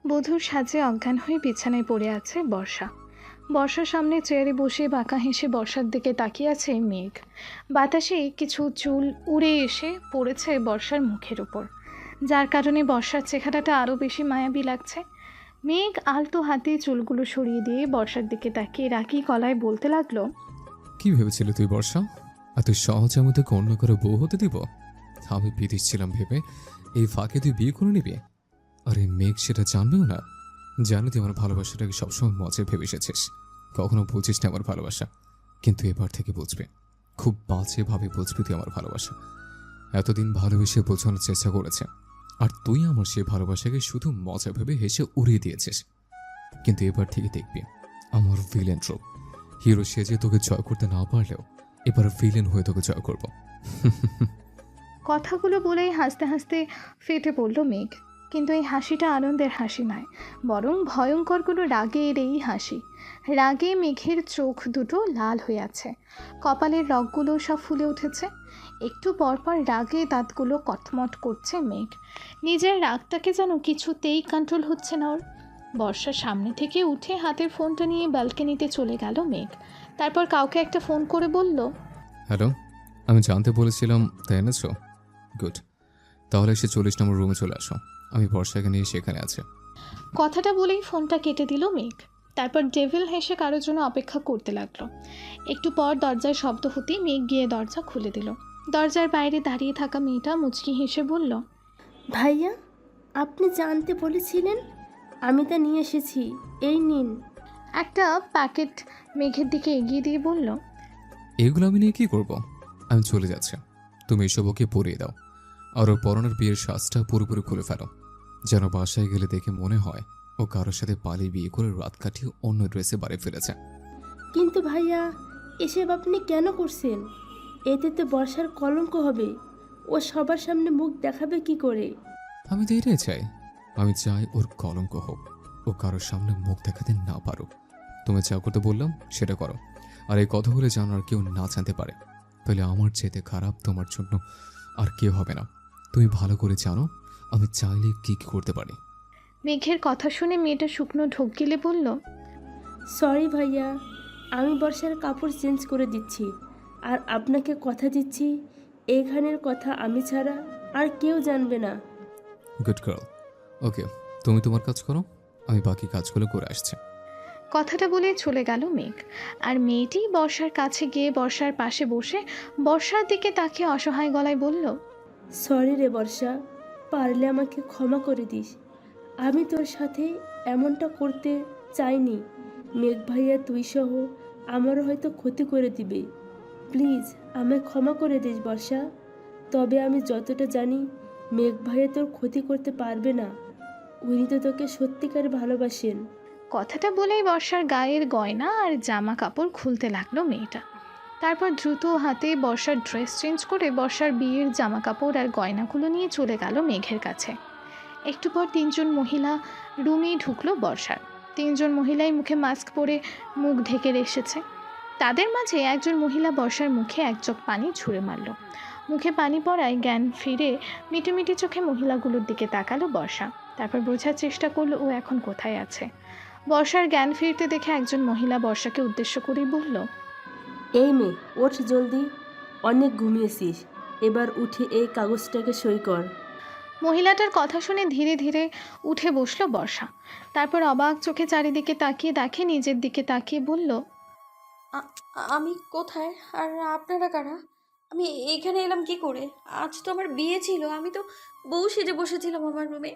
বধূর সাজে অজ্ঞান হয়ে বিছানায় পড়ে আছে বর্ষা। বর্ষার সামনে চেয়ারে বসে বাঁকা হেসে বর্ষার দিকে তাকিয়ে আছে মেঘ। বাতাসে কিছু চুল উড়ে এসে পড়েছে বর্ষার মুখের উপর, যার কারণে বর্ষার চেহারাটা আরও বেশি মায়াবী লাগছে। মেঘ আলতো হাতে চুলগুলো সরিয়ে দিয়ে বর্ষার দিকে তাকিয়ে রাগী গলায় বলতে লাগলো, কি ভেবেছিলি তুই বর্ষা? আর তুই সহজে আমি তোকে অন্য করে বউ হতে দিব? আমি বিদেশ ছিলাম ভেবে এই ফাঁকে তুই বিয়ে করে নিবি? আরে মেঘ সেটা জানবেও না। জানি তুই আমার ভালোবাসাটাকে সবসময় মজা ভেবে এসেছিস, কখনো বুঝিস না আমার ভালোবাসা। কিন্তু এবার থেকে বুঝবি, খুব বাজেভাবে বুঝবি তুই আমার ভালোবাসা। এতদিন ভালোবেসে বোঝানোর চেষ্টা করেছে, আর তুই আমার সেই ভালোবাসাকে শুধু মজা ভেবে হেসে উড়িয়ে দিয়েছিস। কিন্তু এবার থেকে দেখবি আমার ভিলেন রূপ। হিরো সেজে তোকে জয় করতে না পারলেও এবার ভিলেন হয়ে তোকে জয় করব। কথাগুলো বলেই হাসতে হাসতে ফেটে পড়ল মেঘ। কিন্তু এই হাসিটা আনন্দের হাসি নয়, বরং ভয়ঙ্কর কোনো রাগের এই হাসি। রাগে মেঘের চোখ দুটো লাল হয়ে আছে, কপালের রগগুলো সব ফুলে উঠেছে। একটু পরপর রাগে দাঁতগুলো কটমট করছে মেঘ। নিজের রাগটাকে যেন কিছুতেই কন্ট্রোল হচ্ছে না ওর। বর্ষার সামনে থেকে উঠে হাতের ফোনটা নিয়ে ব্যালকনিতে চলে গেল মেঘ। তারপর কাউকে একটা ফোন করে বলল, হ্যালো, আমি জানতে বলেছিলাম, তাই এনেছো? গুড। তাহলে এসে 40 নম্বর রুমে চলে আসো, আমি বর্ষাকে নিয়ে সেখানে আছে। কথাটা বলেই ফোনটা কেটে দিল মেঘ। তারপর ডেভিল হেসে কারোর জন্য অপেক্ষা করতে লাগলো। একটু পর দরজার শব্দ হতেই মেঘ গিয়ে দরজা খুলে দিল। দরজার বাইরে দাঁড়িয়ে থাকা মেয়েটা মুচকি হেসে বলল, ভাইয়া, আপনি জানতে বলেছিলেন, আমি তা নিয়ে এসেছি, এই নিন। একটা প্যাকেট মেঘের দিকে এগিয়ে দিয়ে বলল, এগুলো আমি নিয়ে কি করব? আমি চলে যাচ্ছি, তুমি এসব ওকে পরিয়ে দাও। আর ওর পরনের বিয়ের সাজটা পুরোপুরি খুলে ফেলো, যেন বাসায় গেলে দেখে মনে হয় ও কারোর সাথে পালিয়ে বিয়ে করে রাত কাটিয়ে অন্য ড্রেসে বাড়ি ফিরেছে। কিন্তু ভাইয়া, এসব আপনি কেন করছেন? এতে তো বর্ষার কলঙ্ক হবে। ও সবার সামনে মুখ দেখাবে কি করে? আমি তো এটাই চাই। আমি চাই ওর কলঙ্ক হোক, ও কারোর সামনে মুখ দেখাতে না পারো। তুমি যা করতে বললাম সেটা করো। আর এই কথাগুলো যেন আর কেউ না জানতে পারে, তাহলে আমার চেয়ে খারাপ তোমার জন্য আর কেউ হবে না। তুমি ভালো করে জানো আমি চাইলে কি কি করতে পারি। মেঘের কথা শুনে মেয়েটা শুকনো ঢোক গিলে বলল, সরি ভাইয়া, আমি বর্ষার কাপড় চেঞ্জ করে দিচ্ছি। আর আপনাকে কথা দিচ্ছি, এখানের কথা আমি ছাড়া আর কেউ জানবে না। Good girl. ওকে, তুমি তোমার কাজ করো, আমি বাকি কাজগুলো করে আসছি। কথাটা বলে চলে গেল মেঘ। আর মেয়েটি বর্ষার কাছে গিয়ে বর্ষার পাশে বসে বর্ষার দিকে তাকিয়ে অসহায় গলায় বলল, সরি রে বর্ষা, পারলে আমাকে ক্ষমা করে দিস। আমি তোর সাথে এমনটা করতে চাইনি। মেঘ ভাইয়া তুই সহ আমারও হয়তো ক্ষতি করে দিবে। প্লিজ আমায় ক্ষমা করে দিস বর্ষা। তবে আমি যতটা জানি, মেঘ ভাইয়া তোর ক্ষতি করতে পারবে না। উনি তো তোকে সত্যিকার ভালোবাসেন। কথাটা বলেই বর্ষার গায়ের গয়না আর জামা কাপড় খুলতে লাগলো মেয়েটা। তারপর দ্রুত হাতে বর্ষার ড্রেস চেঞ্জ করে বর্ষার বিয়ের জামা কাপড় আর গয়নাগুলো নিয়ে চলে গেল মেঘের কাছে। একটু পর তিনজন মহিলা রুমে ঢুকলো বর্ষার। তিনজন মহিলাই মুখে মাস্ক পরে মুখ ঢেকে এসেছে। তাদের মাঝে একজন মহিলা বর্ষার মুখে এক চোখ পানি ছুঁড়ে মারল। মুখে পানি পড়ায় জ্ঞান ফিরে মিটিমিটি চোখে মহিলাগুলোর দিকে তাকালো বর্ষা। তারপর বোঝার চেষ্টা করলো ও এখন কোথায় আছে। বর্ষার জ্ঞান ফিরতে দেখে একজন মহিলা বর্ষাকে উদ্দেশ্য করেই বলল, এই মেয়ে, ওঠ জলদি। অনেক ঘুমিয়েছিস, এবার উঠে এই কাগজটাকে সই কর। মহিলাটার কথা শুনে ধীরে ধীরে উঠে বসলো বর্ষা। তারপর অবাক চোখে চারিদিকে তাকিয়ে দেখে নিজের দিকে তাকিয়ে বলল, আমি কোথায়? আর আপনারা কারা? আমি এখানে এলাম কি করে? আজ তো আমার বিয়ে ছিল, আমি তো বউ সেজে বসেছিলাম আমার রুমে।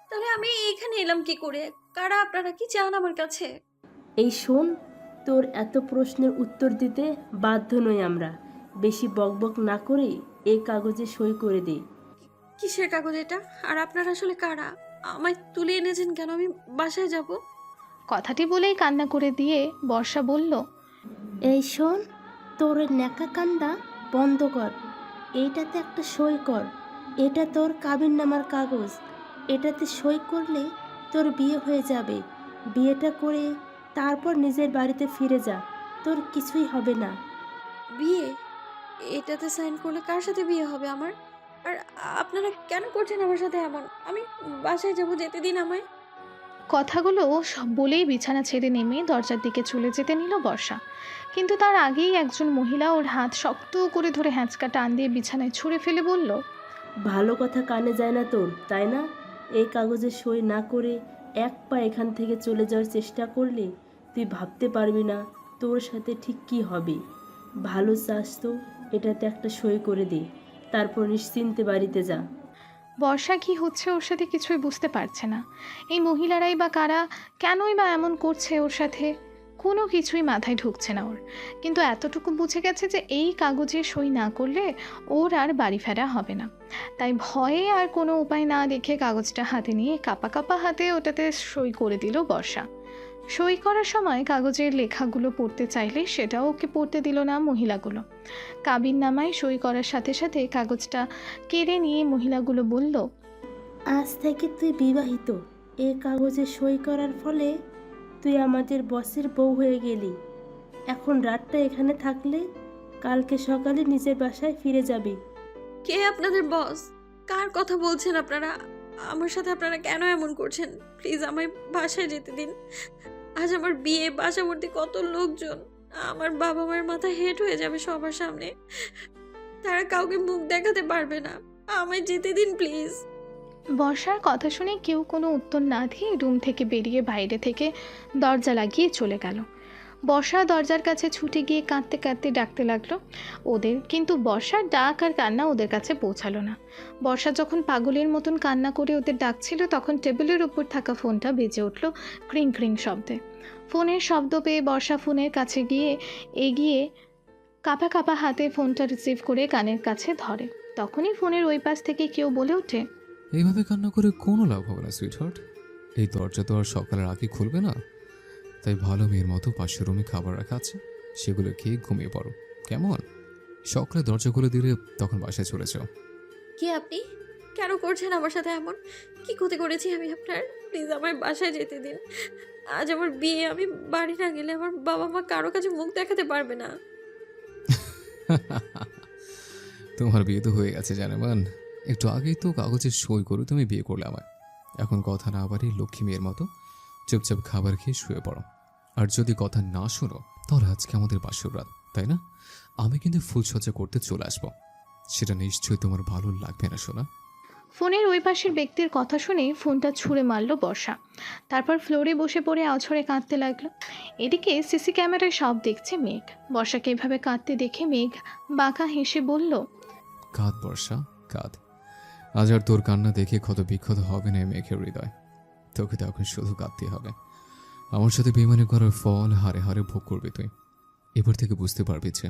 তাহলে আমি এখানে এলাম কি করে? কারা আপনারা? কি চান আমার কাছে? এই শোন, তোর এত প্রশ্নের উত্তর দিতে বাধ্য নই আমরা। বেশি বকবক না করে এই কাগজে সই করে দে। কিসের কাগজ এটা? আর আপনারা আসলে কারা? আমায় তুলে এনেছেন কেন? আমি বাসায় যাব। কথাটি বলেই কান্না করে দিয়ে বর্ষা বলল, এই শোন, তোর ন্যাকা কান্দা বন্ধ কর। এইটাতে একটা সই কর। এটা তোর কাবিননামার কাগজ। এটাতে সই করলে তোর বিয়ে হয়ে যাবে। বিয়েটা করে তারপর নিজের বাড়িতে ফিরে যা, তোর কিছুই হবে না। বিয়ে? এটাতে সাইন করলে কার সাথে বিয়ে হবে আমার? আর আপনারা কেন করছেন আমার সাথে এমন? আমি বাসায় যাব, যেতে দিন আমায়। কথাগুলো সব বলেই বিছানা ছেড়ে নেমে দরজার দিকে চলে যেতে নিল বর্ষা, কিন্তু তার আগেই একজন মহিলা ওর হাত শক্ত করে ধরে হ্যাঁচকা টান দিয়ে বিছানায় ছুঁড়ে ফেলে বলল, ভালো কথা কানে যায় না তোর, তাই না? এই কাগজে সই না করে এক পা এখান থেকে চলে যাওয়ার চেষ্টা করলে তুই ভাবতে পারবি না তোর সাথে ঠিক কী হবে। ভালো চাস তো এটাতে একটা সই করে দে, তারপর নিশ্চিন্তে বাড়িতে যা। বর্ষা কি হচ্ছে ওর সাথে কিছুই বুঝতে পারছে না। এই মহিলারাই বা কারা, কেনই বা এমন করছে ওর সাথে, কোনো কিছুই মাথায় ঢুকছে না ওর। কিন্তু এতটুকু বুঝে গেছে যে এই কাগজে সই না করলে ওর আর বাড়ি ফেরা হবে না। তাই ভয়ে আর কোনো উপায় না দেখে কাগজটা হাতে নিয়ে কাঁপা কাঁপা হাতে ওটাতে সই করে দিল বর্ষা। সই করার সময় কাগজের লেখাগুলো পড়তে চাইলে সেটাও ওকে পড়তে দিল না মহিলাগুলো। কাবিননামায় সই করার সাথে সাথে কাগজটা কেড়ে নিয়ে মহিলাগুলো বলল, আজ থেকে তুই বিবাহিত। এ কাগজে সই করার ফলে তুই আমাদের বসের বউ হয়ে গেলি। এখন রাতটা এখানে থাকলে কালকে সকালে নিজের বাসায় ফিরে যাবি। কে আপনাদের বস? কার কথা বলছেন আপনারা? আমার সাথে আপনারা কেন এমন করছেন? প্লিজ আমায় বাসায় যেতে দিন। আজ আমার বিয়ে, বাসাভর্তি কত লোকজন, আমার বাবা মায়ের মাথা হেট হয়ে যাবে সবার সামনে। তারা কাউকে মুখ দেখাতে পারবে না। আমায় যেতে দিন প্লিজ। বর্ষার কথা শুনে কেউ কোনো উত্তর না দিয়ে রুম থেকে বেরিয়ে বাইরে থেকে দরজা লাগিয়ে চলে গেল। বর্ষা দরজার কাছে ছুটে গিয়ে কাঁদতে কাঁদতে ডাকতে লাগলো ওদের, কিন্তু বর্ষার ডাক আর কান্না ওদের কাছে পৌঁছালো না। বর্ষা যখন পাগলের মতন কান্না করে ওদের ডাকছিল তখন টেবিলের উপর থাকা ফোনটা বেজে উঠল ক্রিং ক্রিং শব্দে। ফোনের শব্দ পেয়ে বর্ষা ফোনের কাছে গিয়ে এগিয়ে কাঁপা কাঁপা হাতে ফোনটা রিসিভ করে কানের কাছে ধরে। তখনই ফোনের ওই পাশ থেকে কেউ বলে ওঠে, এইভাবে কান্না করে কোনো লাভ হবে না সুইট হার্ট। এই দরজা তো আর সকালের আগে খুলবে না, তাই ভালো মেয়ের মতো পাশের রুমে খাবার রাখা আছে, সেগুলো খেয়ে ঘুমিয়ে পড়ো কেমন? সকালে দরজা খুলে দিলে তখন বাসায় চলে যাও। কে আপনি? কেন করছেন আমার সাথে এমন? কি ক্ষতি করেছি আমি আপনার? প্লিজ আমায় বাসায় যেতে দিন। আজ আমার বিয়ে, আমি বাড়ি না গেলে আমার বাবা মা কারো কাছে মুখ দেখাতে পারবে না। তোমার বিয়ে তো হয়ে গেছে জানেমান, একটু আগেই তো কাগজে সই করে তুমি বিয়ে করলে আমায়। এখন কথা না বাড়িয়ে লক্ষ্মী মেয়ের মতো চুপচাপ খাবার খেয়ে শুয়ে পড়ো। আর যদি কথা না শোনো তাহলে আজকে আমাদের বাসর রাত, তাই না? আমি কিন্তু ফুলসজ্জা করতে চলে আসবো, সেটা নিশ্চয়ই তোমার ভালো লাগবে না শোনা। ফোনের ওই পাশের ব্যক্তির কথা শুনে ফোনটা ছুঁড়ে মারল বর্ষা। তারপর ফ্লোরে বসে পড়ে আছড়ে কাঁদতে লাগলো। এদিকে সিসি ক্যামেরায় সব দেখছে মেঘ। বর্ষাকে এভাবে কাঁদতে দেখে মেঘ বাঁকা হেসে বলল, কাঁদ বর্ষা কাঁদ, আজ আর তোর কান্না দেখে ক্ষত বিক্ষত হবে না মেঘের হৃদয়। তোকে তো এখন শুধু কাঁদতে হবে। আমার সাথে বেমানি করার ফল হারে হারে ভোগ করবি তুই। এবার থেকে বুঝতে পারবি যে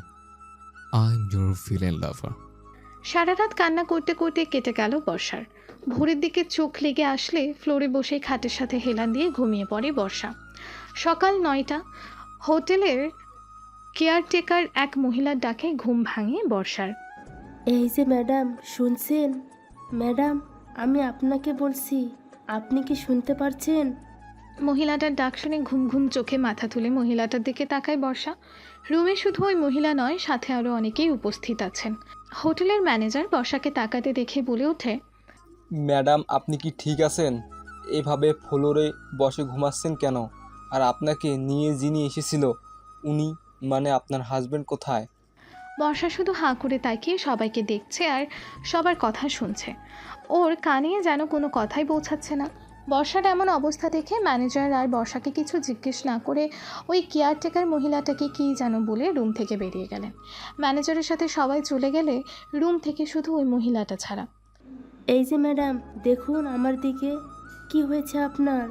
আই এম ইউর ভিলেন লাভার। সারা রাত কান্না করতে করতে কেটে গেল বর্ষার। ভোরের দিকে চোখ লেগে আসলে ফ্লোরে বসে খাটের সাথে হেলান দিয়ে ঘুমিয়ে পড়ে বর্ষা। সকাল 9টা। হোটেলের কেয়ারটেকার এক মহিলার ডাকে ঘুম ভাঙে বর্ষার। এই যে ম্যাডাম, শুনছেন? ম্যাডাম, আমি আপনাকে বলছি, আপনি কি শুনতে পারছেন? মহিলাটার ডাক শুনে ঘুম ঘুম চোখে মাথা তুলে মহিলাটার দিকে তাকায় বর্ষা। রুমে শুধু ওই মহিলা নয়, সাথে আরও অনেকেই উপস্থিত আছেন। হোটেলের ম্যানেজার বর্ষাকে তাকাতে দেখে বলে ওঠে, ম্যাডাম, আপনি কি ঠিক আছেন? এভাবে ফ্লোরে বসে ঘুমাচ্ছেন কেন? আর আপনাকে নিয়ে যিনি এসেছিল উনি, মানে আপনার হাজবেন্ড কোথায়? বর্ষা শুধু হাঁ করে তাকিয়ে সবাইকে দেখছে আর সবার কথা শুনছে। ওর কানে যেন কোনো কথাই পৌঁছাচ্ছে না। বর্ষার এমন অবস্থা দেখে ম্যানেজার আর বর্ষাকে কিছু জিজ্ঞেস না করে ওই কেয়ারটেকার মহিলাটাকে কী যেন বলে রুম থেকে বেরিয়ে গেলেন। ম্যানেজারের সাথে সবাই চলে গেলে রুম থেকে শুধু ওই মহিলাটা ছাড়া। এই যে ম্যাডাম, দেখুন আমার দিকে। কি হয়েছে আপনার?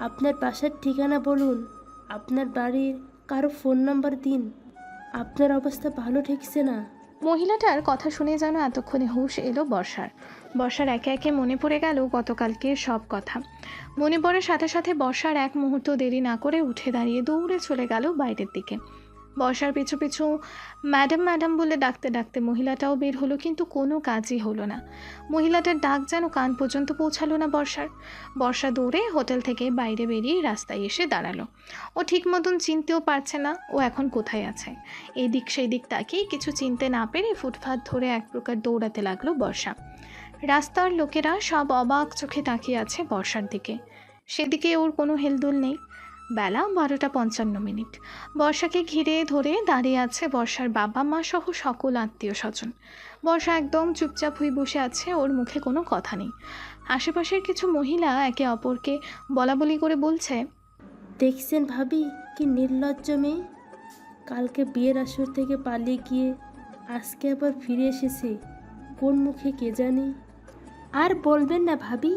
আপনার বাসার ঠিকানা বলুন, আপনার বাড়ির কারো ফোন নাম্বার দিন। আপনার অবস্থা ভালো ঠেকছে না। মহিলাটার কথা শুনে যেন এতক্ষণে হুঁশ এলো বর্ষার। বর্ষার একে একে মনে পড়ে গেল গতকালকের সব কথা। মনে পড়ার সাথে সাথে বর্ষার এক মুহূর্ত দেরি না করে উঠে দাঁড়িয়ে দৌড়ে চলে গেল বাইরের দিকে। বর্ষার পিছু পিছু ম্যাডাম ম্যাডাম বলে ডাকতে ডাকতে মহিলাটাও বের হলো, কিন্তু কোনো কাজই হলো না। মহিলাটার ডাক যেন কান পর্যন্ত পৌঁছালো না বর্ষার। বর্ষা দৌড়ে হোটেল থেকে বাইরে বেরিয়ে রাস্তায় এসে দাঁড়ালো। ও ঠিক মতন চিনতেও পারছে না ও এখন কোথায় আছে। এই দিক সেই দিক তাকিয়ে কিছু চিনতে না পেরে ফুটপাত ধরে এক প্রকার দৌড়াতে লাগলো বর্ষা। রাস্তার লোকেরা সব অবাক চোখে তাকিয়ে আছে বর্ষার দিকে। সেদিকে ওর কোনো হেলদোল নেই। বেলা 12:55। বর্ষাকে ঘিরে ধরে দাঁড়িয়ে আছে বর্ষার বাবা মা সহ সকল আত্মীয় স্বজন। বর্ষা একদম চুপচাপ হয়ে বসে আছে, ওর মুখে কোনো কথা নেই। আশেপাশের কিছু মহিলা একে অপরকে বলাবলি করে বলছে, দেখছেন ভাবি কি নির্লজ্জ মেয়ে, কালকে বিয়ের আসর থেকে পালিয়ে গিয়ে আজকে আবার ফিরে এসেছে, কোন মুখে কে জানে। আর বলবেন না ভাবি,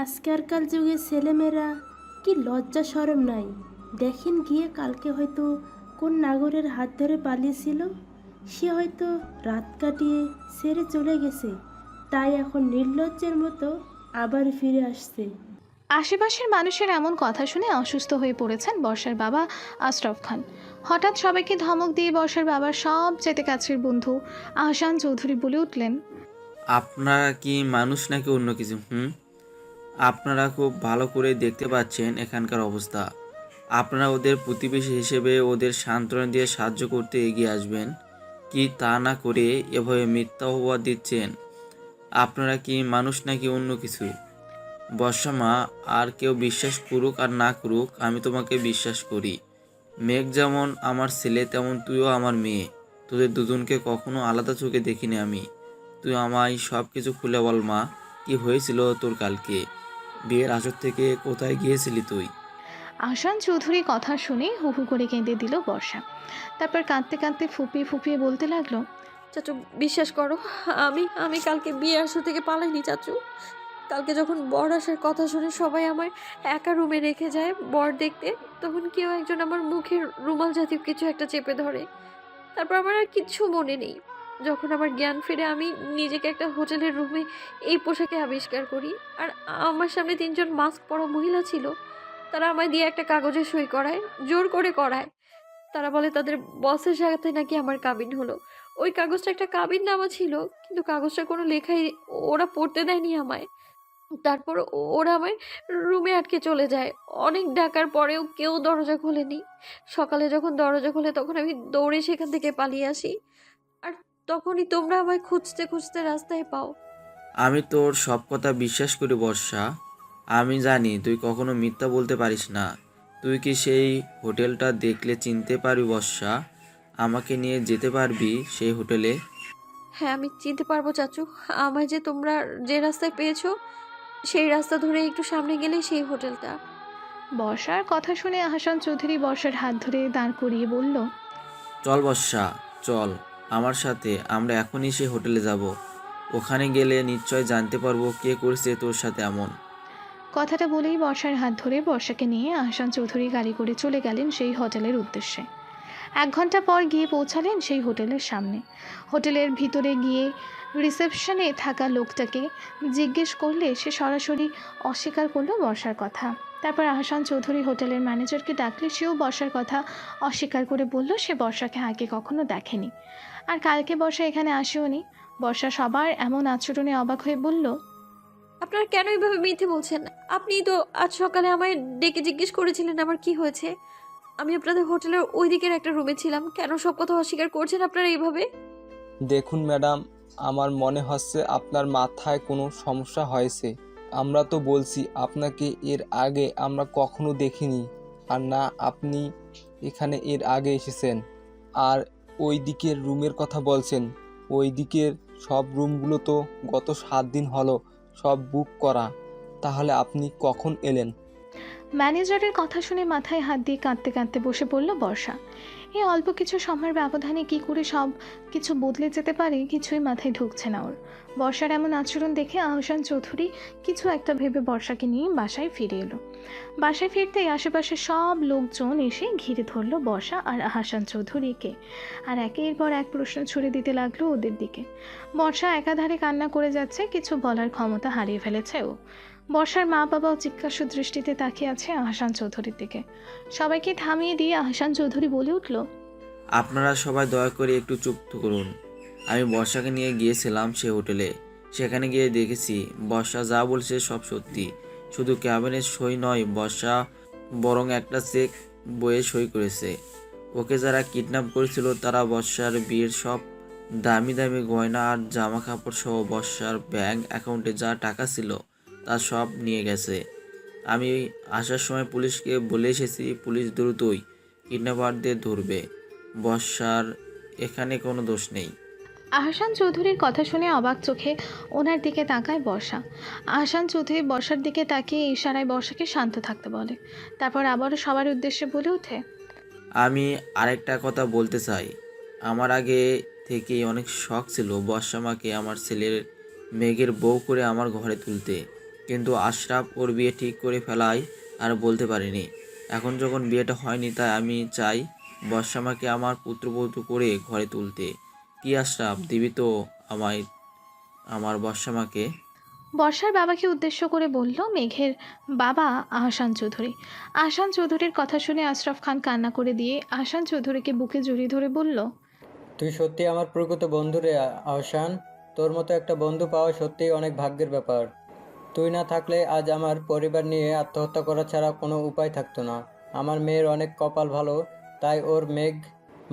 আজকালকার যুগে ছেলেমেয়েরা কি লজ্জা শরম নাই। দেখেন গিয়ে কালকে হয়তো কোন নাগরের হাত ধরে পালিয়েছিল, সে হয়তো রাত কাটিয়ে সেরে চলে গেছে, তাই এখন নির্লজ্জের মতো আবার ফিরে আসছে। আশেপাশের মানুষের এমন কথা শুনে অসুস্থ হয়ে পড়েছেন বর্ষার বাবা আশরাফ খান। হঠাৎ সবাইকে ধমক দিয়ে বর্ষার বাবার সবচেয়ে কাছের বন্ধু আহসান চৌধুরী বলে উঠলেন, আপনারা কি মানুষ নাকি অন্য কিছু? আপনারা খুব ভালো করে দেখতে পাচ্ছেন এখানকার অবস্থা। আপনারা ওদের প্রতিবেশী হিসেবে ওদের সান্ত্বনা দিয়ে সাহায্য করতে এগিয়ে আসবেন, কি তা না করে এভাবে মিথ্যা অপবাদ দিচ্ছেন? আপনারা কি মানুষ নাকি অন্য কিছু? বর্ষা মা, আর কেউ বিশ্বাস করুক আর না করুক, আমি তোমাকে বিশ্বাস করি। মেঘ যেমন আমার ছেলে তেমন তুইও আমার মেয়ে। তোদের দুজনকে কখনো আলাদা চোখে দেখিনি আমি। তুই আমায় সব কিছু খুলে বল মা, কি হয়েছিল তোর কালকে? বিয়ের আসর থেকে কোথায় গিয়েছিলি তুই? আহসান চৌধুরী কথা শুনে হু হু করে কেঁদে দিল বর্ষা। তারপর কাঁদতে কাঁদতে ফুপিয়ে ফুপিয়ে বলতে লাগলো, চাচু বিশ্বাস করো, আমি আমি কালকে বিয়ে আসর থেকে পালাইনি চাচু। কালকে যখন বর আসার কথা শুনে সবাই আমার একা রুমে রেখে যায় বর দেখতে, তখন কেউ একজন আমার মুখের রুমাল জাতীয় কিছু একটা চেপে ধরে। তারপর আমার আর কিচ্ছু মনে নেই। যখন আমার জ্ঞান ফিরে আমি নিজেকে একটা হোটেলের রুমে এই পোশাকে আবিষ্কার করি। আর আমার সামনে তিনজন মাস্ক পরা মহিলা ছিল। তারা আমায় দিয়ে একটা কাগজে সই করায়, জোর করে করায়। তারা বলে তাদের বসের সাথে নাকি আমার কাবিন হলো। ওই কাগজটা একটা কাবিন নামা ছিল, কিন্তু কাগজটা কোনো লেখাই ওরা পড়তে দেয়নি আমায়। তারপর ওরা আমায় রুমে আটকে চলে যায়। অনেক ডাকার পরেও কেউ দরজা খোলেনি। সকালে যখন দরজা খোলে তখন আমি দৌড়ে সেখান থেকে পালিয়ে আসি। আর তখনই তোমরা আমায় খুঁজতে খুঁজতে রাস্তায় পাও। আমি তোর সব কথা বিশ্বাস করি বর্ষা। আমি জানি তুই কখনো মিথ্যা বলতে পারিস না। তুই কি সেই হোটেলটা দেখলে চিনতে পারবি বর্ষা? আমাকে নিয়ে যেতে পারবি সেই হোটেলে? হ্যাঁ, আমি চিনতে পারবো চাচু। আমায় যে তোমরা যে রাস্তায় পেয়েছো সেই রাস্তা ধরে একটু সামনে গেলেই সেই হোটেলটা। বর্ষার কথা শুনে আহসান চৌধুরী বর্ষার হাত ধরে দাঁড় করিয়ে বলল, চল বর্ষা, চল আমার সাথে। আমরা এখনই সেই হোটেলে যাব। ওখানে গেলে নিশ্চয় জানতে পারবো কে করেছে তোর সাথে এমন। কথাটা বলেই বর্ষার হাত ধরে বর্ষাকে নিয়ে আহসান চৌধুরী গাড়ি করে চলে গেলেন সেই হোটেলের উদ্দেশ্যে। 1 ঘন্টা পর গিয়ে পৌঁছালেন সেই হোটেলের সামনে। হোটেলের ভিতরে গিয়ে রিসেপশনে থাকা লোকটাকে জিজ্ঞেস করলে সে সরাসরি অস্বীকার করলো বর্ষার কথা। তারপর আহসান চৌধুরী হোটেলের ম্যানেজারকে ডাকলে সেও বর্ষার কথা অস্বীকার করে বলল সে বর্ষাকে আগে কখনো দেখেনি, আর কালকে বর্ষা এখানে আসেওনি। বর্ষা সবার এমন আচরণে অবাক হয়ে বলল, আপনারা কেন এইভাবে মিথ্যে বলছেন? আপনিই তো আজ সকালে আমায় ডেকে জিজ্ঞেস করেছিলেন আমার কি হয়েছে। আমি আপনাদের হোটেলের ওই দিকের একটা রুমে ছিলাম। কেন সব কথা অস্বীকার করছেন আপনারা এইভাবে? দেখুন ম্যাডাম, আমার মনে হচ্ছে আপনার মাথায় কোনো সমস্যা হয়েছে। আমরা তো বলছি আপনাকে এর আগে আমরা কখনো দেখিনি, আর না আপনি এখানে এর আগে এসেছেন। আর ওই দিকের রুমের কথা বলছেন, ওই দিকের সব রুমগুলো তো গত 7 দিন হলো সব বুক করা। তাহলে আপনি কখন এলেন? ম্যানেজারের কথা শুনে মাথায় হাত দিয়ে কাঁদতে কাঁদতে বসে পড়ল বর্ষা। এই অল্প কিছু সময়ের ব্যবধানে কি করে সব কিছু বদলে যেতে পারে কিছুই মাথায় ঢুকছে না ওর। বর্ষার এমন আচরণ দেখে আহসান চৌধুরী কিছু একটা ভেবে বর্ষাকে নিয়ে বাসায় ফিরে এলো। বাসায় ফিরতেই আশেপাশে সব লোকজন এসে ঘিরে ধরলো বর্ষা আর আহসান চৌধুরীকে, আর একের পর এক প্রশ্ন ছুড়ে দিতে লাগলো ওদের দিকে। বর্ষা একাধারে কান্না করে যাচ্ছে, কিছু বলার ক্ষমতা হারিয়ে ফেলেছে ও। বর্ষার মা বাবাও জিজ্ঞাসু দৃষ্টিতে তাকিয়ে আছে আহসান চৌধুরীর দিকে। সবাইকে থামিয়ে দিয়ে আহসান চৌধুরী বলে উঠল, আপনারা সবাই দয়া করে একটু চুপ করুন। আমি বর্ষাকে নিয়ে গিয়েছিলাম সে হোটেলে। সেখানে গিয়ে দেখেছি বর্ষা যা বলছে সব সত্যি। শুধু ক্যাবিনের সই নয়, বর্ষা বরং একটা চেক বইয়ে সই করেছে। ওকে যারা কিডন্যাপ করেছিল তারা বর্ষার বিয়ের সব দামি দামি গয়না আর জামা কাপড় সহ বর্ষার ব্যাংক অ্যাকাউন্টে যা টাকা ছিল তা সব নিয়ে গেছে। আমি আসার সময় পুলিশকে বলে এসেছি, পুলিশ দ্রুতই কিডন্যাপারদের ধরবে। বর্ষার এখানে কোনো দোষ নেই। আহসান চৌধুরীর কথা শুনে অবাক চোখে ওনার দিকে তাকায় বর্ষা। আহসান চৌধুরী বর্ষার দিকে তাকিয়ে ইশারায় বর্ষাকে শান্ত থাকতে বলে। তারপর আবারও সবার উদ্দেশ্যে বলে ওঠে, আমি আরেকটা কথা বলতে চাই। আমার আগে থেকেই অনেক শখ ছিল বর্ষামাকে আমার ছেলের মেঘের বউ করে আমার ঘরে তুলতে, কিন্তু আশরাফ ওর বিয়ে ঠিক করে ফেলায় আর বলতে পারিনি। এখন যখন বিয়েটা হয়নি, তাই আমি চাই বর্ষামাকে আমার পুত্রবধূ করে ঘরে তুলতে। কি আশরাফ, দিবি তো আমায় আমার বর্ষামাকে? বর্ষার বাবাকে উদ্দেশ্য করে বলল মেঘের বাবা আহসান চৌধুরী। আহসান চৌধুরীর কথা শুনে আশরাফ খান কান্না করে দিয়ে আহসান চৌধুরীকে বুকে জড়িয়ে ধরে বলল, তুই সত্যি আমার প্রকৃত বন্ধু রে আহসান। তোর মতো একটা বন্ধু পাওয়া সত্যিই অনেক ভাগ্যের ব্যাপার। তুই না থাকলে আজ আমার পরিবার নিয়ে আত্মহত্যা করা ছাড়া কোনো উপায় থাকতো না। আমার মেয়ের অনেক কপাল ভালো, তাই ওর মেঘ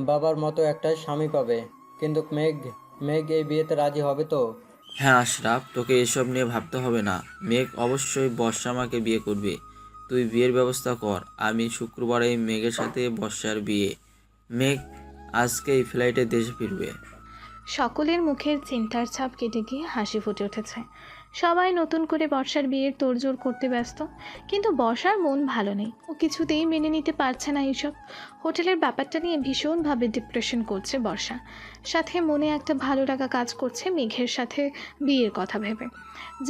বাবার মতো একটা স্বামী পাবে। কিন্তু মেঘ মেঘ এই বিয়েতে রাজি হবে তো? হ্যাঁ আশরাফ, তোকে এসব নিয়ে ভাবতে হবে না। মেঘ অবশ্যই বর্ষামাকে বিয়ে করবে। তুই বিয়ের ব্যবস্থা কর। আমি শুক্রবারে মেঘের সাথে বর্ষার বিয়ে। মেঘ আজকেই ফ্লাইটে দেশে ফিরবে। সকলের মুখের চিন্তার ছাপ কেটে গিয়ে হাসি ফুটে উঠেছে। সবাই নতুন করে বর্ষার বিয়ের তোড়জোড় করতে ব্যস্ত, কিন্তু বর্ষার মন ভালো নেই। ও কিছুতেই মেনে নিতে পারছে না এইসব। হোটেলের ব্যাপারটা নিয়ে ভীষণভাবে ডিপ্রেশন করছে বর্ষা। সাথে মনে একটা ভালো লাগা কাজ করছে মেঘের সাথে বিয়ের কথা ভেবে।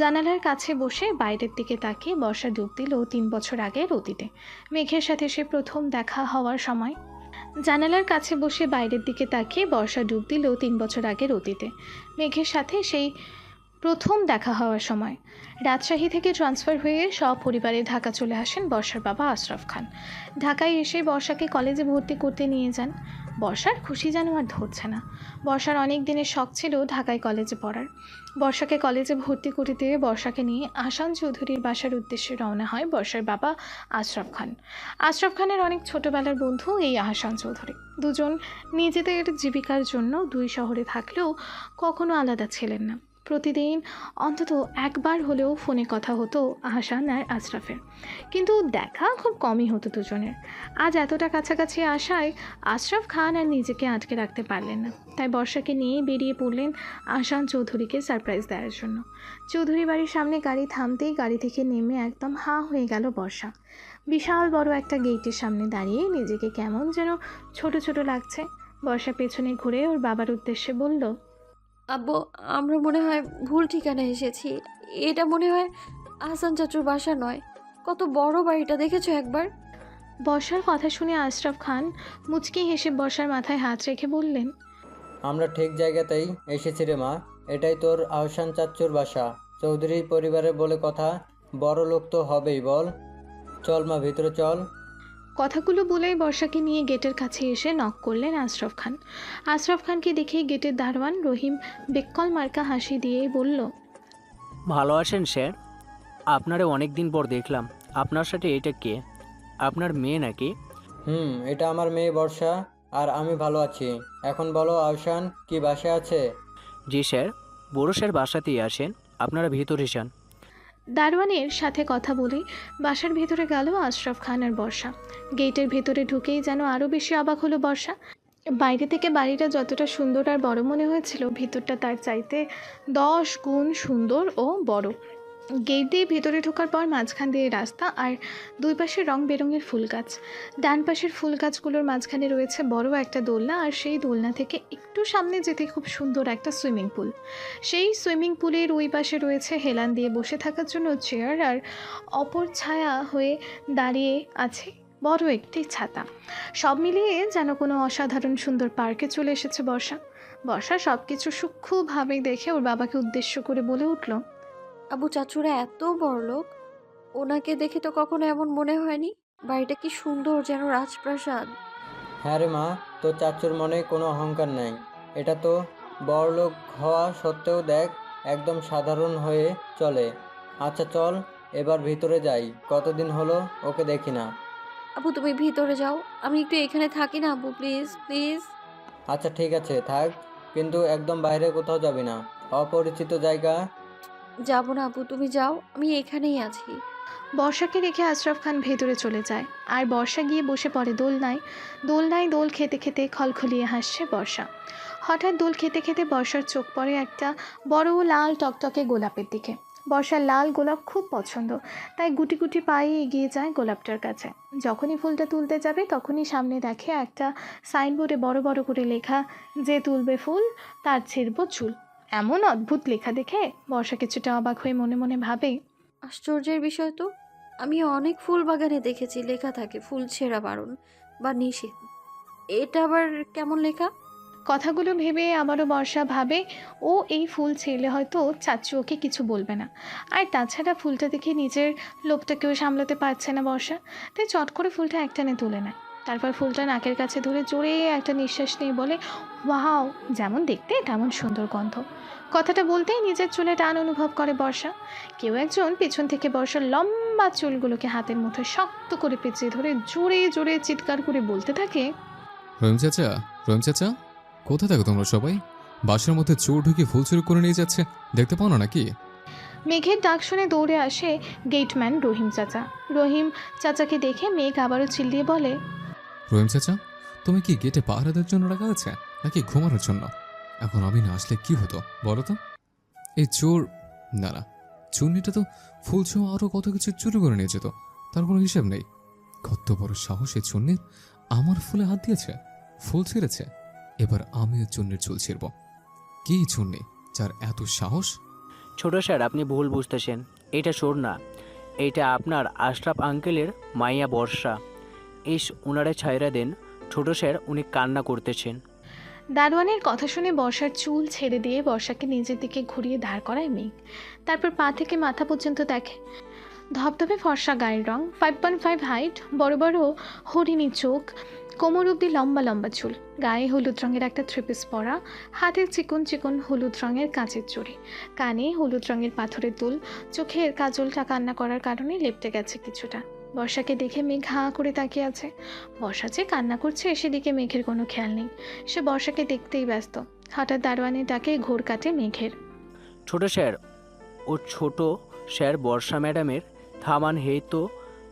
জানালার কাছে বসে বাইরের দিকে তাকিয়ে বর্ষা ডুব দিল 3 বছর আগের অতীতে। মেঘের সাথে সে প্রথম দেখা হওয়ার সময়। জানালার কাছে বসে বাইরের দিকে তাকিয়ে বর্ষা ডুব দিল 3 বছর আগের অতীতে। মেঘের সাথে সেই প্রথম দেখা হওয়ার সময়। রাজশাহী থেকে ট্রান্সফার হয়ে সপরিবারে ঢাকা চলে আসেন বর্ষার বাবা আশরাফ খান। ঢাকায় এসে বর্ষাকে কলেজে ভর্তি করতে নিয়ে যান। বর্ষার খুশি যেন আর ধরছে না। বর্ষার অনেক দিনের শখ ছিল ঢাকায় কলেজে পড়ার। বর্ষাকে কলেজে ভর্তি করে দিয়ে বর্ষাকে নিয়ে আহসান চৌধুরীর বাসার উদ্দেশ্যে রওনা হয় বর্ষার বাবা আশরাফ খান। আশরাফ খানের অনেক ছোটবেলার বন্ধু এই আহসান চৌধুরী। দুজন নিজেদের জীবিকার জন্য 2 শহরে থাকলেও কখনো আলাদা ছিলেন না। প্রতিদিন অন্তত একবার হলেও ফোনে কথা হতো আহসান আর আশরাফের, কিন্তু দেখা খুব কমই হতো দুজনের। আজ এতটা কাছাকাছি আসায় আশরাফ খান আর নিজেকে আটকে রাখতে পারলেন না, তাই বর্ষাকে নিয়ে বেরিয়ে পড়লেন আহসান চৌধুরীকে সারপ্রাইজ দেওয়ার জন্য। চৌধুরী বাড়ির সামনে গাড়ি থামতেই গাড়ি থেকে নেমে একদম হাঁ হয়ে গেল বর্ষা। বিশাল বড় একটা গেটের সামনে দাঁড়িয়ে নিজেকে কেমন যেন ছোট ছোট লাগছে। বর্ষা পেছনে ঘুরে ওর বাবার উদ্দেশ্যে বলল, আব্বু, আমরা মনে হয় ভুল ঠিকানায় এসেছি। এটা মনে হয় আহসান চাচুর বাসা নয়। কত বড় বাড়িটা দেখেছো একবার? বর্ষার কথা শুনে আশরাফ খান মুচকি হেসে বর্ষার মাথায় হাত রেখে বললেন, আমরা ঠিক জায়গাতেই এসেছি রে মা। এটাই তোর আহসান চাচ্চুর বাসা। চৌধুরী পরিবারের বলে কথা, বড় লোক তো হবেই বল। চল মা, ভিতরে চল। কথাগুলো বলেই বর্ষাকে নিয়ে গেটের কাছে এসে নক করলেন আশরাফ খান। আশরাফ খানকে দেখেই গেটের দারোয়ান রহিম বেক্কল মার্কা হাসি দিয়েই বলল, ভালো আছেন স্যার? আপনারে অনেক দিন পর দেখলাম। আপনার সাথে এটা কে? আপনার মেয়ে নাকি? এটা আমার মেয়ে বর্ষা। আর আমি ভালো আছি। এখন বলো আহসান, কি বাসায় আছে? জি স্যার, বড় স্যার বাসাতেই আসেন। আপনারা ভিতরে যান। দারোয়ানের সাথে কথা বলে বাসার ভেতরে গেল আশরাফ খান আর বর্ষা। গেটের ভেতরে ঢুকেই যেন আরও বেশি অবাক হলো বর্ষা। বাইরে থেকে বাড়িটা যতটা সুন্দর আর বড় মনে হয়েছিল, ভিতরটা তার চাইতে 10 গুণ সুন্দর ও বড়। গেট দিয়ে ভেতরে ঢোকার পর মাঝখান দিয়ে রাস্তা, আর 2 পাশে রং বেরঙের ফুল গাছ। ডান পাশের ফুল গাছগুলোর মাঝখানে রয়েছে বড় একটা দোলনা, আর সেই দোলনা থেকে একটু সামনে যেতে খুব সুন্দর একটা সুইমিং পুল। সেই সুইমিং পুলের ওই পাশে রয়েছে হেলান দিয়ে বসে থাকার জন্য চেয়ার, আর অপর ছায়া হয়ে দাঁড়িয়ে আছে বড় একটি ছাতা। সব মিলিয়ে যেন কোনো অসাধারণ সুন্দর পার্কে চলে এসেছে বর্ষা। বর্ষা সব কিছু সূক্ষ্মভাবে দেখে ওর বাবাকে উদ্দেশ্য করে বলে উঠল, আবু, চাচুরা এত বড় লোক, ওনাকে দেখে তো কখনো এমন মনে হয়নি। বাড়িটা কি সুন্দর, যেন রাজপ্রাসাদ। হ্যাঁ রে মা, তোর চাচ্চুর মনে কোনো অহংকার নাই। এটা তো বড়লোক হওয়া সত্ত্বেও দেখ, একদম সাধারণ হয়ে চলে। আচ্ছা চল, এবার ভিতরে যাই। কতদিন হলো ওকে দেখি না। আবু, তুমি ভিতরে যাও, আমি একটু এখানে থাকি না আবু, প্লিজ প্লিজ। আচ্ছা ঠিক আছে, থাক, কিন্তু একদম বাইরে কোথাও যাবি না। অপরিচিত জায়গা। যাবো না আবু, তুমি যাও, আমি এখানেই আছি। বর্ষাকে রেখে আশরাফ খান ভেতরে চলে যায় আর বর্ষা গিয়ে বসে পড়ে দোলনায়। দোলনায় দোল খেতে খেতে খলখলিয়ে হাসছে বর্ষা। হঠাৎ দোল খেতে খেতে বর্ষার চোখ পড়ে একটা বড় লাল টকটকে গোলাপের দিকে। বর্ষার লাল গোলাপ খুব পছন্দ, তাই গুটি গুটি পায়ে এগিয়ে যায় গোলাপটার কাছে। যখনই ফুলটা তুলতে যাবে তখনই সামনে দেখে একটা সাইনবোর্ডে বড় বড় করে লেখা, যে তুলবে ফুল তার ছিঁড়ব চুল। এমন অদ্ভুত লেখা দেখে বর্ষা কিছুটা অবাক হয়ে মনে মনে ভাবে, আশ্চর্যের বিষয় তো, আমি অনেক ফুল বাগানে দেখেছি লেখা থাকে ফুল ছেঁড়া বারণ বা নিষেধ। এটা আবার কেমন লেখা? কথাগুলো ভেবে আবারও বর্ষা ভাবে ও এই ফুল ছেড়লে হয়তো চাচু ওকে কিছু বলবে না। আর তাছাড়া ফুলটা দেখে নিজের লোভটাকেও সামলাতে পারছে না বর্ষা, তাই চট করে ফুলটা একটানে তুলে নেয়। তারপর ফুলটা নাকের কাছে ধরে জোরে একটা নিঃশ্বাস নিয়ে বলে, ওয়াও, যেমন দেখতে তেমন সুন্দর গন্ধ। কথাটা বলতেই নিজের চুলে টান অনুভব করে বর্ষা। কেউ একজন পেছন থেকে বর্ষার লম্বা চুলগুলোকে হাতের মুঠোয় শক্ত করে পেঁচিয়ে ধরে জোরে জোরে চিৎকার করে বলতে থাকে, রহিম চাচা, রহিম চাচা, কোথায় থাকো তোমরা সবাই? বাসার মধ্যে চোর ঢুকে ফুল চুরি করে নিয়ে যাচ্ছে, দেখতে পাও না নাকি? মেঘের ডাক শুনে দৌড়ে আসে গেটম্যান রহিম চাচা। রহিম চাচাকে দেখে মেঘ আবারও চিল্লিয়ে বলে, রহিম চাচা, তুমি কি গেটে পাহারা দেওয়ার জন্য রাখা আছে নাকি ঘুমানোর জন্য? এখন আমি না আসলে কি হতো বলো তো? এই চোর, না না, চুন্নিটা তো ফুল ছোঁয়া আরও কত কিছু চুরি করে নিয়ে যেত, তার কোনো হিসেব নেই। কত বড় সাহস এই চুন্নির, আমার ফুলে হাত দিয়েছে, ফুল ছিঁড়েছে। এবার আমিও চুন্নির চুল ছিঁড়ব। কি চুন্নি যার এত সাহস? ছোট স্যার, আপনি ভুল বুঝতেছেন। এটা চোর না, এটা আপনার আশরাফ আঙ্কেলের মাইয়া বর্ষা। ওনারে ছাইরা দেন ছোট স্যার, উনি কান্না করতেছেন। দারোয়ানের কথা শুনে বর্ষার চুল ছেড়ে দিয়ে বর্ষাকে নিজের দিকে ঘুরিয়ে দাঁড় করায় মেঘ। তারপর পা থেকে মাথা পর্যন্ত দেখে ধবধবে ফর্সা গায়ের রং, 5.5 হাইট, বড় বড় হরিণী চোখ, কোমর অব্দি লম্বা লম্বা চুল, গায়ে হলুদ রঙের একটা থ্রিপিস পরা, হাতে চিকন চিকন হলুদ রঙের কাঁচের চুড়ি, কানে হলুদ রঙের পাথরের দুল, চোখের কাজলটা কান্না করার কারণে লেপটে গেছে কিছুটা। বর্ষাকে দেখে মেঘ হাঁ করে তাকিয়ে আছে। বর্ষা যে কান্না করছে সেদিকে মেঘের কোনো খেয়াল নেই, সে বর্ষাকে দেখতেই ব্যস্ত। হঠাৎ দারোয়ানের ডাকে ঘোর কাটে মেঘের। ছোট স্যার, ও ছোট স্যার বর্ষা ম্যাডামের থামান, হেই তো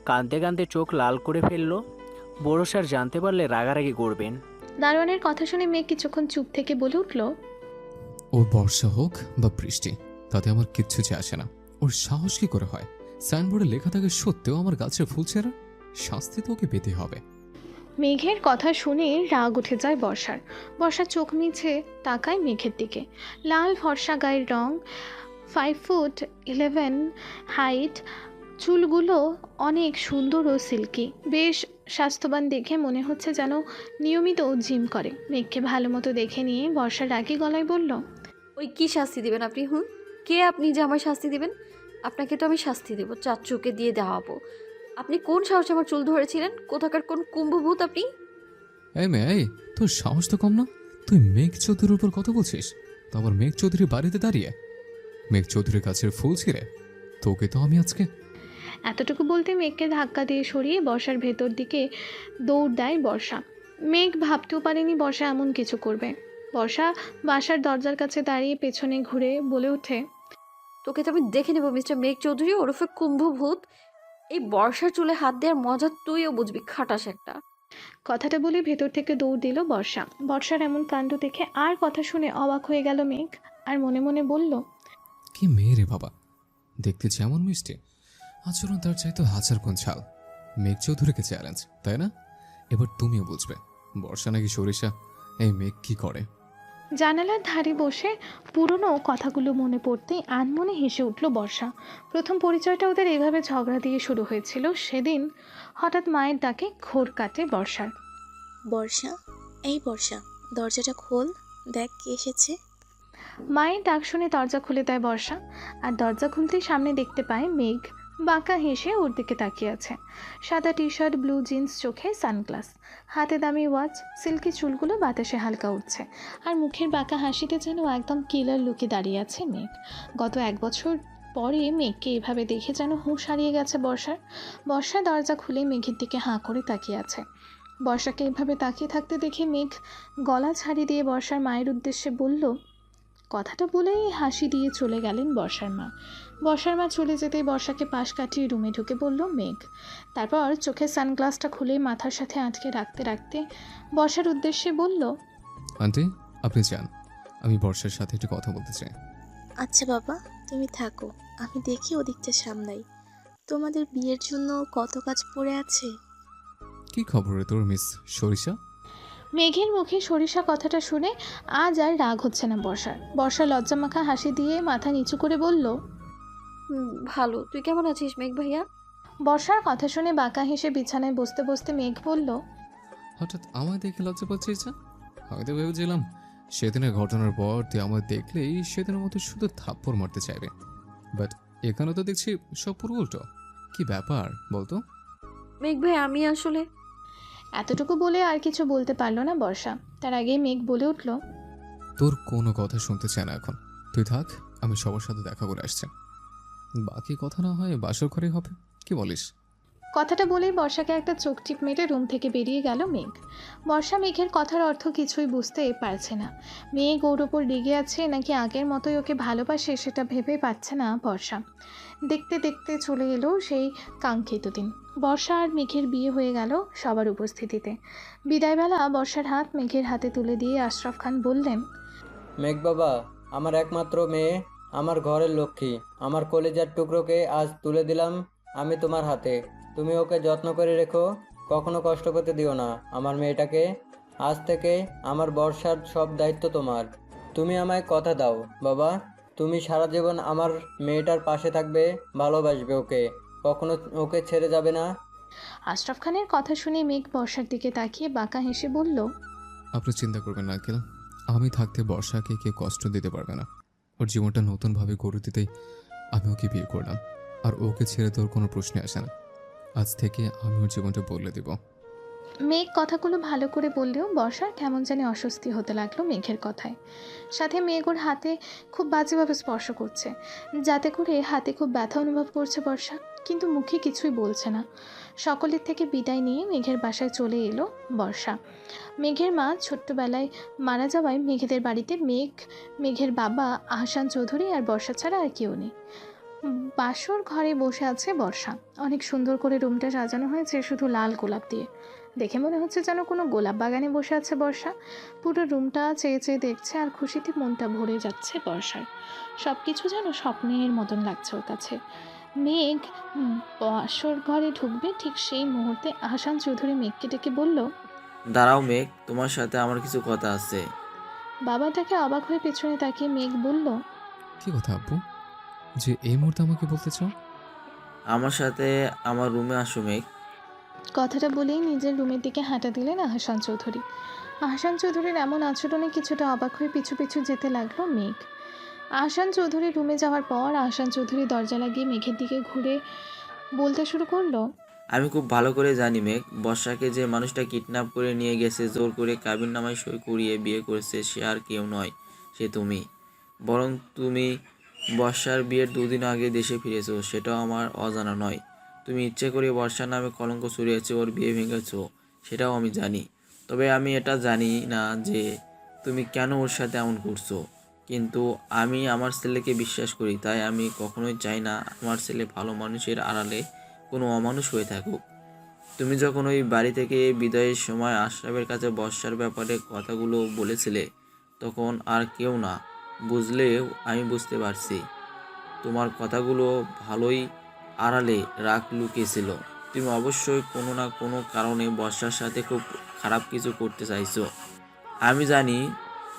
কাঁদতে কাঁদতে চোখ লাল করে ফেললো। বড় স্যার জানতে পারলে রাগারাগি করবেন। দারোয়ানের কথা শুনে মেঘ কিছুক্ষণ চুপ থেকে বলে উঠল, ও বর্ষা হোক বা বৃষ্টি, তাতে আমার কিচ্ছু যে আসে না। ওর সাহস কি করে হয় সাইনবোর্ডে লেখা থাকে সত্ত্বেও আমার গাছের ফুল ছেঁড়া? শাস্তি তো ওকে পেতে হবে। মেঘের কথা শুনে রাগ উঠে যায় বর্ষার। বর্ষা চোখ মিছে তাকায় মেঘের দিকে। লাল ফর্সা গায়ের রং, 5'11" হাইট, চুলগুলো অনেক সুন্দর ও সিল্কি, বেশ স্বাস্থ্যবান দেখে মনে হচ্ছে যেন নিয়মিত জিম করে। মেঘকে ভালো মতো দেখে নিয়ে বর্ষা রাগী গলায় বলল, ওই কি শাস্তি দিবেন আপনি? কে আপনি যে আমার শাস্তি দিবেন? আপনাকে তো আমি শাস্তি দেবো, চাচ্চুকে দিয়ে দেওয়াবো। আপনি কোন সাহসে আমার চুল ধরেছিলেন? কোথাকার কোন কুম্ভভূত আপনি? এই মেয়ে, এই তোর সাহস তো কম না? তুই মেঘ চৌধুরীর উপর কথা বলছিস, তো আবার মেঘ চৌধুরীর বাড়িতে দাঁড়িয়ে মেঘ চৌধুরীর গাছের ফুল ছিঁড়ে তোকে তো আমি আজকে। এতটুকু বলতে মেঘকে ধাক্কা দিয়ে সরিয়ে বর্ষার ভেতর দিকে দৌড় দেয় বর্ষা। মেঘ ভাবতেও পারেনি বর্ষা এমন কিছু করবে। বর্ষা বাসার দরজার কাছে দাঁড়িয়ে পেছনে ঘুরে বলে ওঠে, তোকে তো আমি দেখে নেবো মিস্টার মেঘ চৌধুরী ওরফে কুম্ভভূত। এই বর্ষার চুলে হাত দেওয়ার মজা তুইও বুঝবি, খাটাস একটা। কথাটা বলে ভেতর থেকে দৌড় দিল বর্ষা। বর্ষার এমন কাণ্ড দেখে আর কথা শুনে অবাক হয়ে গেল মেঘ, আর মনে মনে বলল, কি মেয়ে রে বাবা, দেখতে যেমন মিষ্টি, আচরণ তার চাইতো হাজার কোন ছাল। মেঘ চৌধুরীকে চ্যালেঞ্জ, তাই না? এবার তুমিও বুঝবে বর্ষা নাকি সরিষা, এই মেঘ কি করে। জানালার ধারে বসে পুরনো কথাগুলো মনে পড়তেই আনমনে হেসে উঠল বর্ষা। প্রথম পরিচয়টা ওদের এভাবে ঝগড়া দিয়ে শুরু হয়েছিল সেদিন। হঠাৎ মায়ের ডাকে ঘোর কাটে বর্ষার। বর্ষা, এই বর্ষা, দরজাটা খোল, দেখ কে এসেছে। মায়ের ডাক শুনে দরজা খুলে দেয় বর্ষা, আর দরজা খুলতেই সামনে দেখতে পায় মেঘ বাঁকা হেসে ওর দিকে তাকিয়ে আছে। সাদা টি শার্ট, ব্লু জিন্স, চোখে সানগ্লাস, হাতে দামি ওয়াচ, সিল্কি চুলগুলো বাতাসে হালকা উঠছে, আর মুখের বাঁকা হাসিতে যেন একদম কিলার লুকে দাঁড়িয়ে আছে মেঘ। গত 1 বছর পরে মেঘকে এভাবে দেখে যেন হুঁশ হারিয়ে গেছে বর্ষার। বর্ষা দরজা খুলে মেঘের দিকে হাঁ করে তাকিয়ে আছে। বর্ষাকে এভাবে তাকিয়ে থাকতে দেখে মেঘ গলা ছাড়িয়ে দিয়ে বর্ষার মায়ের উদ্দেশ্যে বলল, কথাটা বলেই হাসি দিয়ে চলে গেলেন বর্ষার মা। বর্ষার মা চলে যেতেই বর্ষাকে পাশ কাটিয়ে রুমে ঢুকে বলল মেঘ। তারপর চোখের সানগ্লাসটা খুলে মাথার সাথে আটকে রাখতে রাখতে বর্ষার উদ্দেশ্যে বলল, আন্টি, আপনি যান, আমি বর্ষার সাথে একটু কথা বলতে চাই। আচ্ছা বাবা, তুমি থাকো, আমি দেখি ওদিকটা সামলাই। তোমাদের বিয়ের জন্য কত কাজ পড়ে আছে। কি খবর রে তোর মিস সরিষা? মেঘের মুখে সরিষা কথাটা শুনে আজ আর রাগ হচ্ছে না বর্ষার। বর্ষা লজ্জামাখা হাসি দিয়ে মাথা নিচু করে বলল, ভালো। তুই কেমন আছিস মেঘ ভাইয়া? বর্ষার কথা শুনে বাঁকা হেসে বিছানায় বসতে বসতে মেঘ বলল, হঠাৎ আমায় দেখে লজ্জা পাচ্ছিস যা? আমি তো ভেবেছিলাম সেদিনের ঘটনার পর তুই আমায় দেখলেই সেদিনের মতো শুধু থাপ্পড় মারতে চাইবে, বাট এখানে তো দেখছি সব পুরো উল্টো। কি ব্যাপার বলতো? মেঘ ভাই আমি আসলে এতটুকু বলে আর কিছু বলতে পারল না বর্ষা। তার আগেই মেঘ বলে উঠল, তোর কোনো কথা শুনতে চায় না এখন, তুই থাক, আমি সবার সাথে দেখা করে আসছি। বাকি কথা না হয় বাসর ঘরে হবে, কি বলিস? কথাটা বলেই বর্ষাকে একটা চোখ টিপ মেরে রুম থেকে বেরিয়ে গেল মেঘ। বর্ষা মেঘের কথার অর্থ কিছুই বুঝতে পারছে না। মেঘ ওর ওপর রেগে আছে নাকি আগের মতোই ওকে ভালোবাসে সেটা ভেবে পাচ্ছে না বর্ষা। দেখতে দেখতে চলে এলো সেই কাঙ্ক্ষিত দিন। বর্ষা আর মেঘের বিয়ে হয়ে গেল সবার উপস্থিতিতে। বিদায়বেলা বর্ষার হাত মেঘের হাতে তুলে দিয়ে আশরাফ খান বললেন, মেঘ বাবা, আমার একমাত্র মেয়ে, আমার ঘরের লক্ষ্মী, আমার কলিজার টুকরোকে আজ তুলে দিলাম আমি তোমার হাতে। তুমি ওকে যত্ন করে রেখো, কখনো কষ্ট করতে দিও না আমার মেয়েটাকে। আজ থেকে আমার বর্ষার সব দায়িত্ব তোমার। তুমি আমায় কথা দাও বাবা, তুমি সারা জীবন আমার মেয়েটার পাশে থাকবে, ভালোবাসবে ওকে, কখনো ওকে ছেড়ে যাবে না। আশরাফ খানের কথা শুনে মেঘ বর্ষার দিকে তাকিয়ে বাঁকা হেসে বলল, আপনি চিন্তা করবেন না আঙ্কেল, আমি থাকতে বর্ষাকে কেউ কষ্ট দিতে পারবে না। ওর জীবনটা নতুনভাবে গড়ে দিতেই আমি ওকে বিয়ে করলাম, আর ওকে ছেড়ে তোর কোনো প্রশ্নে আসে না। আজ থেকে আমি ওর জীবনটা বদলে দেব। মেঘ কথাগুলো ভালো করে বললেও বর্ষার কেমন জানি অস্বস্তি হতে লাগলো মেঘের কথায়। সাথে মেঘ ওর হাতে খুব বাজেভাবে স্পর্শ করছে, যাতে করে হাতে খুব ব্যথা অনুভব করছে বর্ষা, কিন্তু মুখে কিছুই বলছে না। সকলের থেকে বিদায় নিয়ে মেঘের বাসায় চলে এলো বর্ষা। মেঘের মা ছোট্টবেলায় মারা যাওয়ায় মেঘেদের বাড়িতে মেঘের বাবা আহসান চৌধুরী আর বর্ষা ছাড়া আর কেউ নেই। বাসর ঘরে বসে আছে বর্ষা। অনেক সুন্দর করে রুমটা সাজানো হয়েছে শুধু লাল গোলাপ দিয়ে। দেখে মনে হচ্ছে যেন কোনো গোলাপ বাগানে বসে আছে বর্ষা। পুরো রুমটা চেয়ে চেয়ে দেখছে আর খুশিতে মনটা ভরে যাচ্ছে বর্ষার। সব কিছু যেন স্বপ্নের মতন লাগছে ওর কাছে। মেঘ বাসর ঘরে ঢুকবে ঠিক সেই মুহূর্তে আহসান চৌধুরী মেঘকে ডেকে বলল, দাঁড়াও মেঘ, তোমার সাথে আমার কিছু কথা আছে। বাবাটাকে অবাক হয়ে পেছনে তাকিয়ে মেঘ বলল, কি কথা আব্বু, যে এই মুহূর্তে আমাকে বলতে চাও? আমার সাথে আমার রুমে আসো মেঘ। কথাটা বলেই নিজের রুমের দিকে হাঁটা দিলেন আহসান চৌধুরী। আহসান চৌধুরীর এমন আচরণে কিছুটা অবাক হয়ে পিছু পিছু যেতে লাগলো মেঘ। আহসান চৌধুরী রুমে যাওয়ার পর আহসান চৌধুরী দরজা লাগিয়ে মেঘের দিকে ঘুরে বলতে শুরু করলো, আমি খুব ভালো করে জানি মেঘ, বর্ষাকে যে মানুষটা কিডন্যাপ করে নিয়ে গেছে, জোর করে কাবিননামায় সই করিয়ে বিয়ে করেছে, সে আর কেউ নয়, সে তুমি। বরং তুমি বর্ষার বিয়ের 2 দিন আগে দেশে ফিরেছো, সেটাও আমার অজানা নয়। তুমি ইচ্ছে করে বর্ষার নামে কলঙ্ক ছড়িয়েছো, ওর বিয়ে ভেঙেছো, সেটাও আমি জানি। তবে আমি এটা জানি না যে তুমি কেন ওর সাথে এমন করছো। কিন্তু আমি আমার ছেলেকে বিশ্বাস করি, তাই আমি কখনোই চাই না আমার ছেলে ভালো মানুষের আড়ালে কোনো অমানুষ হয়ে থাকুক। তুমি যখন ওই বাড়ি থেকে বিদায়ের সময় আশরাফের কাছে বর্ষার ব্যাপারে কথাগুলো বলেছিলে, তখন আর কেউ না বুঝলেও আমি বুঝতে পারছি তোমার কথাগুলো ভালোই আড়ালে রাগ লুকিয়েছিল। তুমি অবশ্যই কোনো না কোনো কারণে বর্ষার সাথে খুব খারাপ কিছু করতে চাইছো। আমি জানি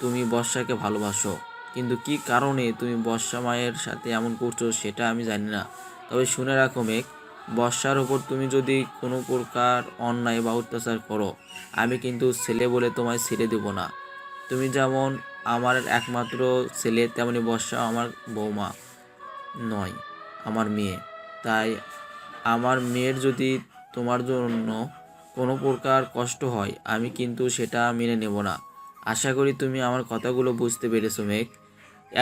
তুমি বর্ষাকে ভালোবাসো, কিন্তু কী কারণে তুমি বর্ষা মায়ের সাথে এমন করছো সেটা আমি জানি না। তবে শুনে রাখো মেঘ, বর্ষার ওপর তুমি যদি কোনো প্রকার অন্যায় বা অত্যাচার করো, আমি কিন্তু ছেলে বলে তোমায় ছেড়ে দেব না। তুমি যেমন আমার একমাত্র ছেলে, তেমনি বর্ষা আমার বৌমা নয়, আমার মেয়ে। তাই আমার মেয়ের যদি তোমার জন্য কোনো প্রকার কষ্ট হয়, আমি কিন্তু সেটা মেনে নেব না। আশা করি তুমি আমার কথাগুলো বুঝতে পেরেছো মেঘ।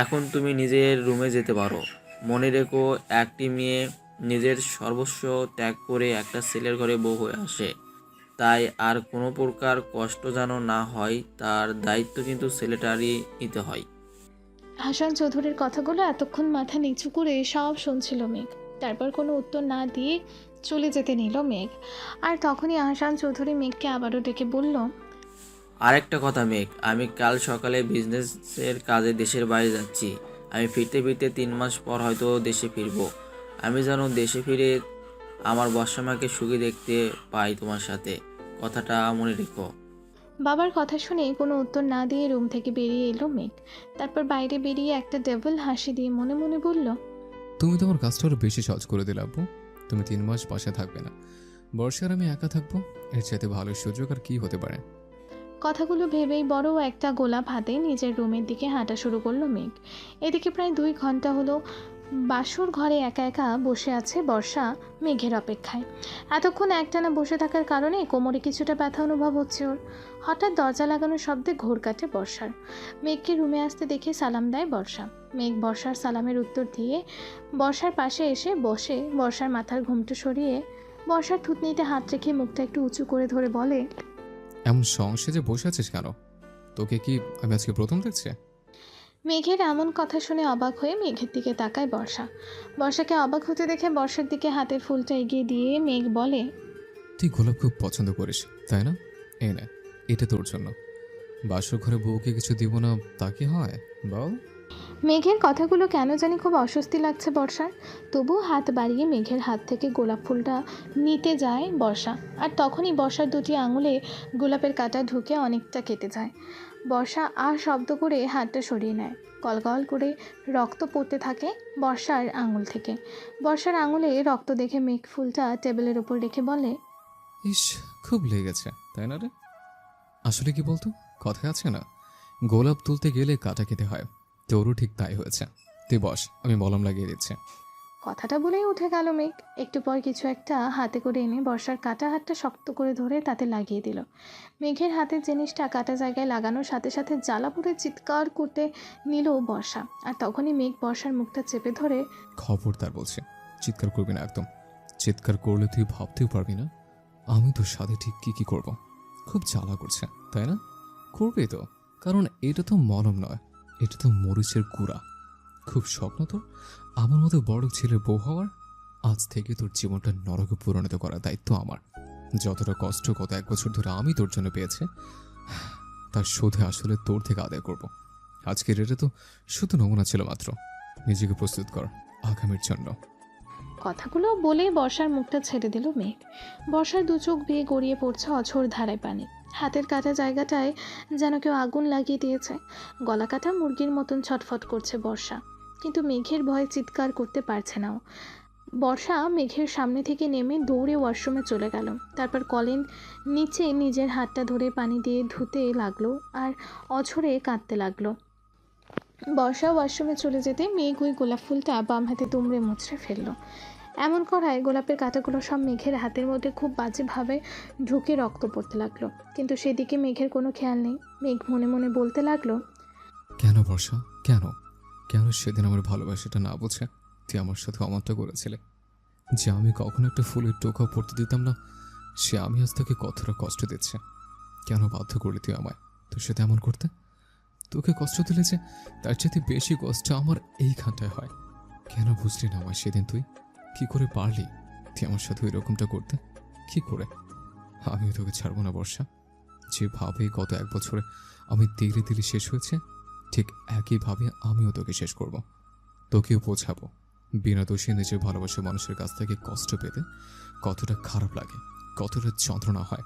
এখন তুমি নিজের রুমে যেতে পারো। মনে রেখো, একটি মেয়ে নিজের সর্বস্ব ত্যাগ করে একটা ছেলের ঘরে বউ হয়ে আসে, তাই আর কোনো প্রকার কষ্ট যেন না হয় তার দায়িত্ব কিন্তু ছেলেটারই নিতে হয়। হাসান চৌধুরীর কথাগুলো এতক্ষণ মাথা নিচু করে সব শুনছিল মেঘ। তারপর কোনো উত্তর না দিয়ে চলে যেতে নিল মেঘ। আর তখনই হাসান চৌধুরী মেঘকে আবারও ডেকে বলল, আরেকটা কথা মেঘ, আমি কাল সকালে বিজনেসের কাজে দেশের বাইরে যাচ্ছি। আমি ফিরতে ফিরতে 3 মাস পর হয়তো দেশে ফিরবো। আমি যেন দেশে ফিরে আমার বর্ষামাকে সুখী দেখতে পাই তোমার সাথে, কথাটা মনে রেখো। বাবার কথা শুনে কোনো উত্তর না দিয়ে রুম থেকে বেরিয়ে এলো মেঘ। তারপর বাইরে বেরিয়ে একটা ডেভিল হাসি দিয়ে মনে মনে বলল, তুমি তোমার কাজটা আরো বেশি সহজ করে দিলে আব্বু। তুমি 3 মাস বাসায় থাকবে না, বর্ষার আমি একা থাকবো। এর চাইতে ভালো সুযোগ আর কি হতে পারে। কথাগুলো ভেবেই বড় একটা গোলাপ হাতে নিজের রুমের দিকে হাঁটা শুরু করলো মেঘ। এদিকে প্রায় 2 ঘন্টা হলো বাসর ঘরে একা একা বসে আছে বর্ষা মেঘের অপেক্ষায়। এতক্ষণ একটানা বসে থাকার কারণে কোমরে কিছুটা ব্যথা অনুভব হচ্ছে ওর। হঠাৎ দরজা লাগানোর শব্দে ঘোর কাটে বর্ষার। মেঘকে রুমে আসতে দেখে সালাম দেয় বর্ষা। মেঘ বর্ষার সালামের উত্তর দিয়ে বর্ষার পাশে এসে বসে বর্ষার মাথার ঘুমটা সরিয়ে বর্ষার থুতনিতে হাত রেখে মুখটা একটু উঁচু করে ধরে বলে, এমন সংসেজে বসে আছিস কেন? তোকে কি আমি আজকে প্রথম দেখছি? মেঘের এমন কথা শুনে অবাক হয়ে মেঘের দিকে তাকায় বর্ষা। বর্ষাকে অবাক হতে দেখে বর্ষার দিকে হাতের ফুলটা এগিয়ে দিয়ে মেঘ বলে, তুই গোলাপ খুব পছন্দ করিস তাই না? এই না, এটা তোর জন্য। বাসর ঘরে বউকে কিছু দিব না তা কি হয় বল? মেঘের কথাগুলো কেন জানি খুব অস্বস্তি লাগছে বর্ষার। তবু হাত বাড়িয়ে মেঘের হাত থেকে গোলাপ ফুলটা নিতে যায় বর্ষা। আর তখনই বর্ষার 2টি আঙুলে গোলাপের কাঁটা ঢুকে অনেকটা কেটে যায়। বর্ষা আর শব্দ করে হাতটা সরিয়ে নেয়। গলগল করে রক্ত পড়তে থাকে বর্ষার আঙুল থেকে। বর্ষার আঙুলে রক্ত দেখে মেঘ ফুলটা টেবিলের ওপর রেখে বলে, ইস, খুব লেগেছে তাই না রে? আসলে কি বলতো, কথায় আছে না, গোলাপ তুলতে গেলে কাটা খেতে হয়। তোরও ঠিক তাই হয়েছে। তুই বস, আমি মলম লাগিয়ে দিচ্ছি। কথাটা বলেই উঠে গেল মেঘ। একটু পর কিছু একটা হাতে করে এনে বর্ষার কাটা হাতটা শক্ত করে ধরে তাতে লাগিয়ে দিল। মেঘের হাতের জিনিসটা কাটা জায়গায় লাগানোর সাথে সাথে জ্বালা পুড়ে চিৎকার করতে নিল বর্ষা। আর তখনই মেঘ বর্ষার মুখটা চেপে ধরে, খবরদার বলছি, চিৎকার করবি না একদম। চিৎকার করলে তুই ভাবতেও পারবি না আমি তোর সাথে ঠিক কি কি করব। খুব জ্বালা করছে তাই না? করবি তো, কারণ এটা তো মলম নয়, এটা তো মরিচের গুঁড়া। খুব স্বপ্ন তোর আমার মতো বড় ছেলের বউ হওয়ার? আজ থেকে তোর জীবনটা নরকে পরিণত করার দায়িত্ব আমার। যতটা কষ্ট গত 1 বছর ধরে আমি তোর জন্য পেয়েছি, তার শোধে আসলে তোর থেকে আদায় করব। আজকের এটা তো শুধু নমুনা ছিল মাত্র। নিজেকে প্রস্তুত কর আগামীর জন্য। কথাগুলো বলে বর্ষার মুখটা ছেড়ে দিল মেঘ। বর্ষার 2 চোখ বেয়ে গড়িয়ে পড়ছে অঝোর ধারায় পানি। হাতের কাটা জায়গাটায় যেন কেউ আগুন লাগিয়ে দিয়েছে। গলা কাটা মুরগির মতন ছটফট করছে বর্ষা, কিন্তু মেঘের ভয়ে চিৎকার করতে পারছে না ও। বর্ষা মেঘের সামনে থেকে নেমে দৌড়ে ওয়াশরুমে চলে গেল। তারপর কলের নিচে নিজের হাতটা ধরে পানি দিয়ে ধুতে লাগলো আর অঝরে কাঁদতে লাগলো। বর্ষা ওয়াশরুমে চলে যেতে মেঘ ওই গোলাপ ফুলটা বাম হাতে দুমড়ে মুচড়ে ফেললো। এমন করায় গোলাপের কাঁটাগুলো সব মেঘের হাতের মধ্যে খুব বাজেভাবে ঢুকে রক্ত পড়তে লাগলো। কিন্তু সেদিকে মেঘের কোনো খেয়াল নেই। মেঘ মনে মনে বলতে লাগলো, কেন বর্ষা, কেন কেন সেদিন আমার ভালোবাসাটা না বুঝে তুই আমার সাথে অমানটা করেছিলে? যে আমি কখনো একটা ফুলের টোকা পড়তে দিতাম না, সে আমি আজ তাকে কতটা কষ্ট দিচ্ছে। কেন বাধ্য করলি তুই আমায় তোর সাথে এমন করতে? তোকে কষ্ট দিলে যে তার চাইতে বেশি কষ্ট আমার এইখানটায় হয়। কেন বুঝলি না আমায় সেদিন? তুই কি করে পারলি তুই আমার সাথে ওই রকমটা করতে? কি করে? আমিও তোকে ছাড়বো না বর্ষা। যেভাবে গত 1 বছরে আমি দিলে দিলে শেষ হয়েছে, ঠিক একইভাবে আমিও তোকে শেষ করব। তোকেও বোঝাবো বিনা দোষে নিজের ভালোবাসার মানুষের কাছ থেকে কষ্ট পেতে কতটা খারাপ লাগে, কতটা যন্ত্রণা হয়।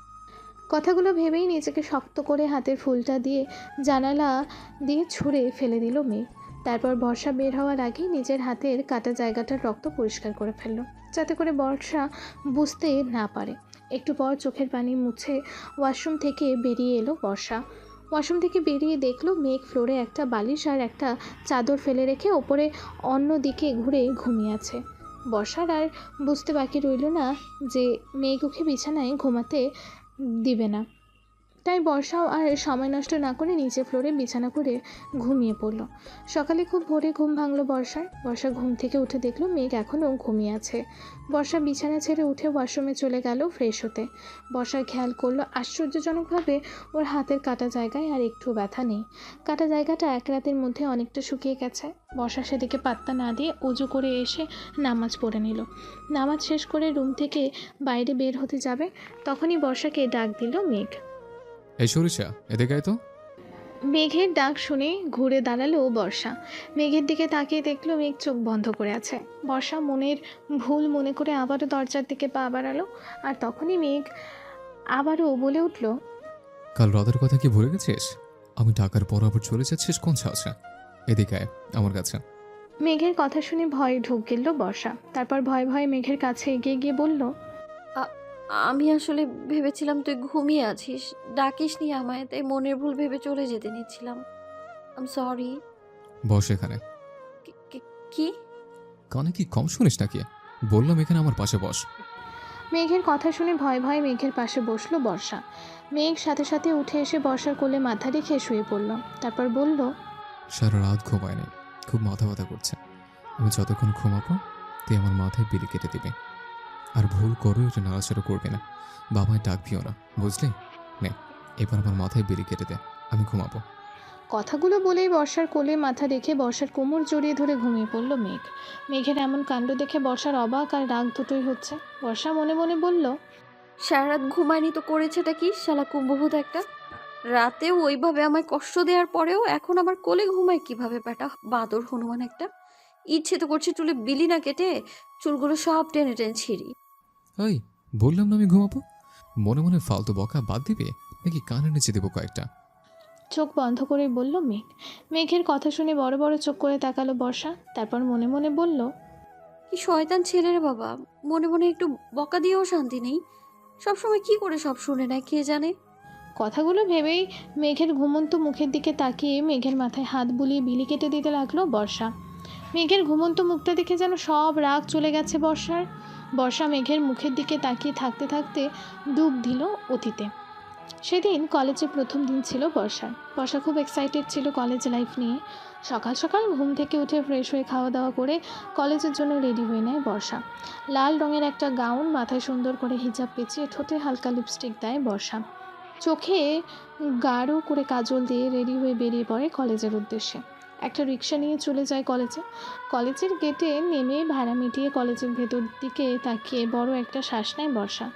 কথাগুলো ভেবেই নিজেকে শক্ত করে হাতের ফুলটা দিয়ে জানালা দিয়ে ছুঁড়ে ফেলে দিল মেঘ। তারপর বর্ষা বের হওয়ার আগেই নিজের হাতের কাটা জায়গাটার রক্ত পরিষ্কার করে ফেললো, যাতে করে বর্ষা বুঝতে না পারে। একটু পর চোখের পানি মুছে ওয়াশরুম থেকে বেরিয়ে এলো বর্ষা। ওয়াশরুম থেকে বেরিয়ে দেখলো মেঘ ফ্লোরে একটা বালিশ আর একটা চাদর ফেলে রেখে ওপরে অন্য দিকে ঘুরে ঘুমিয়ে আছে। বর্ষার আর বুঝতে বাকি রইল না যে মেঘ ওকে বিছানায় ঘুমাতে দিবে না। তাই বর্ষাও আর সময় নষ্ট না করে নিচে ফ্লোরে বিছানা করে ঘুমিয়ে পড়ল। সকালে খুব ভোরে ঘুম ভাঙল বর্ষার। বর্ষা ঘুম থেকে উঠে দেখলো মেঘ এখনও ঘুমিয়ে আছে। বর্ষা বিছানা ছেড়ে উঠে ওয়াশরুমে চলে গেল ফ্রেশ হতে। বর্ষার খেয়াল করলো আশ্চর্যজনকভাবে ওর হাতের কাটা জায়গায় আর একটু ব্যথা নেই। কাটা জায়গাটা এক রাতের মধ্যে অনেকটা শুকিয়ে গেছে। বর্ষা সেদিকে পাত্তা না দিয়ে উজু করে এসে নামাজ পড়ে নিল। নামাজ শেষ করে রুম থেকে বাইরে বের হতে যাবে, তখনই বর্ষাকে ডাক দিল মেঘ। এই সরিষা, এদিকে আয় তো। মেঘের ডাক শুনে ঘুরে দাঁড়ালো বর্ষা। মেঘের দিকে তাকিয়ে দেখলো মেঘ চোখ বন্ধ করে আছে। বর্ষা মনের ভুল মনে করে আবারও দরজার দিকে পা বাড়ালো, আর তখনই মেঘ আবারও বলে উঠল, কাল রাতের কথা কি ভুলে গেছিস? আমি ঢাকার পর আবার চলে যাচ্ছিস কোন সাহসে? এদিকে আয় আমার কাছে। মেঘের কথা শুনে ভয়ে ঢুক গেল বর্ষা। তারপর ভয়ে ভয়ে মেঘের কাছে এগিয়ে গিয়ে বলল, আমি আসলে ভেবেছিলাম তুই ঘুমিয়ে আছিস, ডাকিস নি আমায়, তাই মনের ভুল ভেবে চলে যেতে নিচ্ছিলাম। আম সরি। বস এখানে। কি? কানে কি কম শুনিস নাকি? বললাম এখানে আমার পাশে বস। মেঘের কথা শুনে ভয়ে ভয়ে মেঘের পাশে বসলো বর্ষা। মেঘ সাথে সাথে উঠে এসে বর্ষার কোলে মাথা রেখে শুয়ে পড়ল। তারপর বলল, সারা রাত ঘুমায়নি, খুব মাথা ব্যথা করছে। আমি যতক্ষণ ঘুমাবো তুই আমার মাথায় বিলি কেটে দিবি। আর ভুল করো এটা নাড়াচাড়া করবি না, বাবায় ডাকবিও না, বুঝলি? নে, এবার আমার মাথায় বিলি কেটে দে, আমি ঘুমাবো। কথাগুলো বলেই বর্ষার কোলে মাথা রেখে বর্ষার কোমর জড়িয়ে ধরে ঘুমিয়ে পড়ল মেঘ। মেঘের এমন কাণ্ড দেখে বর্ষার অবাক আর রাগ দুটোই হচ্ছে। বর্ষা মনে মনে বলল, সারা রাত ঘুমায়নি তো করেছেটা কি শালা কুম্ভভূত একটা? রাতেও ওইভাবে আমায় কষ্ট দেওয়ার পরেও এখন আমার কোলে ঘুমায় কিভাবে বেটা বাদর হনুমান একটা? ইচ্ছে তো করছে চুলে বিলি না কেটে চুলগুলো সব টেনে টেনে ছিঁড়ি। ওই, বললাম না আমি ঘুমাবো। মনে মনে ফালতু বকা বাদ দিবে নাকি কানে নিচে দেবো কয়েকটা? চোখ বন্ধ করে বলল মেঘ। মেঘের কথা শুনে বড় বড় চোখ করে তাকালো বর্ষা। তারপর মনে মনে বলল, কি শয়তান ছেলে রে বাবা, মনে মনে একটু বকা দিয়েও শান্তি নেই। সবসময় কি করে সব শুনে নেয় কে জানে। কথাগুলো ভেবেই মেঘের ঘুমন্ত মুখের দিকে তাকিয়ে মেঘের মাথায় হাত বুলিয়ে বিলি কেটে দিতে লাগলো বর্ষা। মেঘের ঘুমন্ত মুখটা দেখে যেন সব রাগ চলে গেছে বর্ষার। বর্ষা মেঘের মুখের দিকে তাকিয়ে থাকতে থাকতে ডুব দিল অতীতে। সেদিন কলেজে প্রথম দিন ছিল বর্ষার। বর্ষা খুব এক্সাইটেড ছিল কলেজ লাইফ নিয়ে। সকাল সকাল ঘুম থেকে উঠে ফ্রেশ হয়ে খাওয়া দাওয়া করে কলেজের জন্য রেডি হয়ে নেয় বর্ষা। লাল রঙের একটা গাউন, মাথায় সুন্দর করে হিজাব পেঁচিয়ে, ঠোঁটে হালকা লিপস্টিক দেয় বর্ষা। চোখে গাঢ় করে কাজল দিয়ে রেডি হয়ে বেরিয়ে পড়ে কলেজের উদ্দেশ্যে। একটা রিক্সা নিয়ে চলে যায় কলেজে। কলেজের গেটে নেমে ভাড়া মিটিয়ে কলেজের ভেতর দিকে তাকিয়ে বড় একটা শ্বাস নেয় বর্ষা।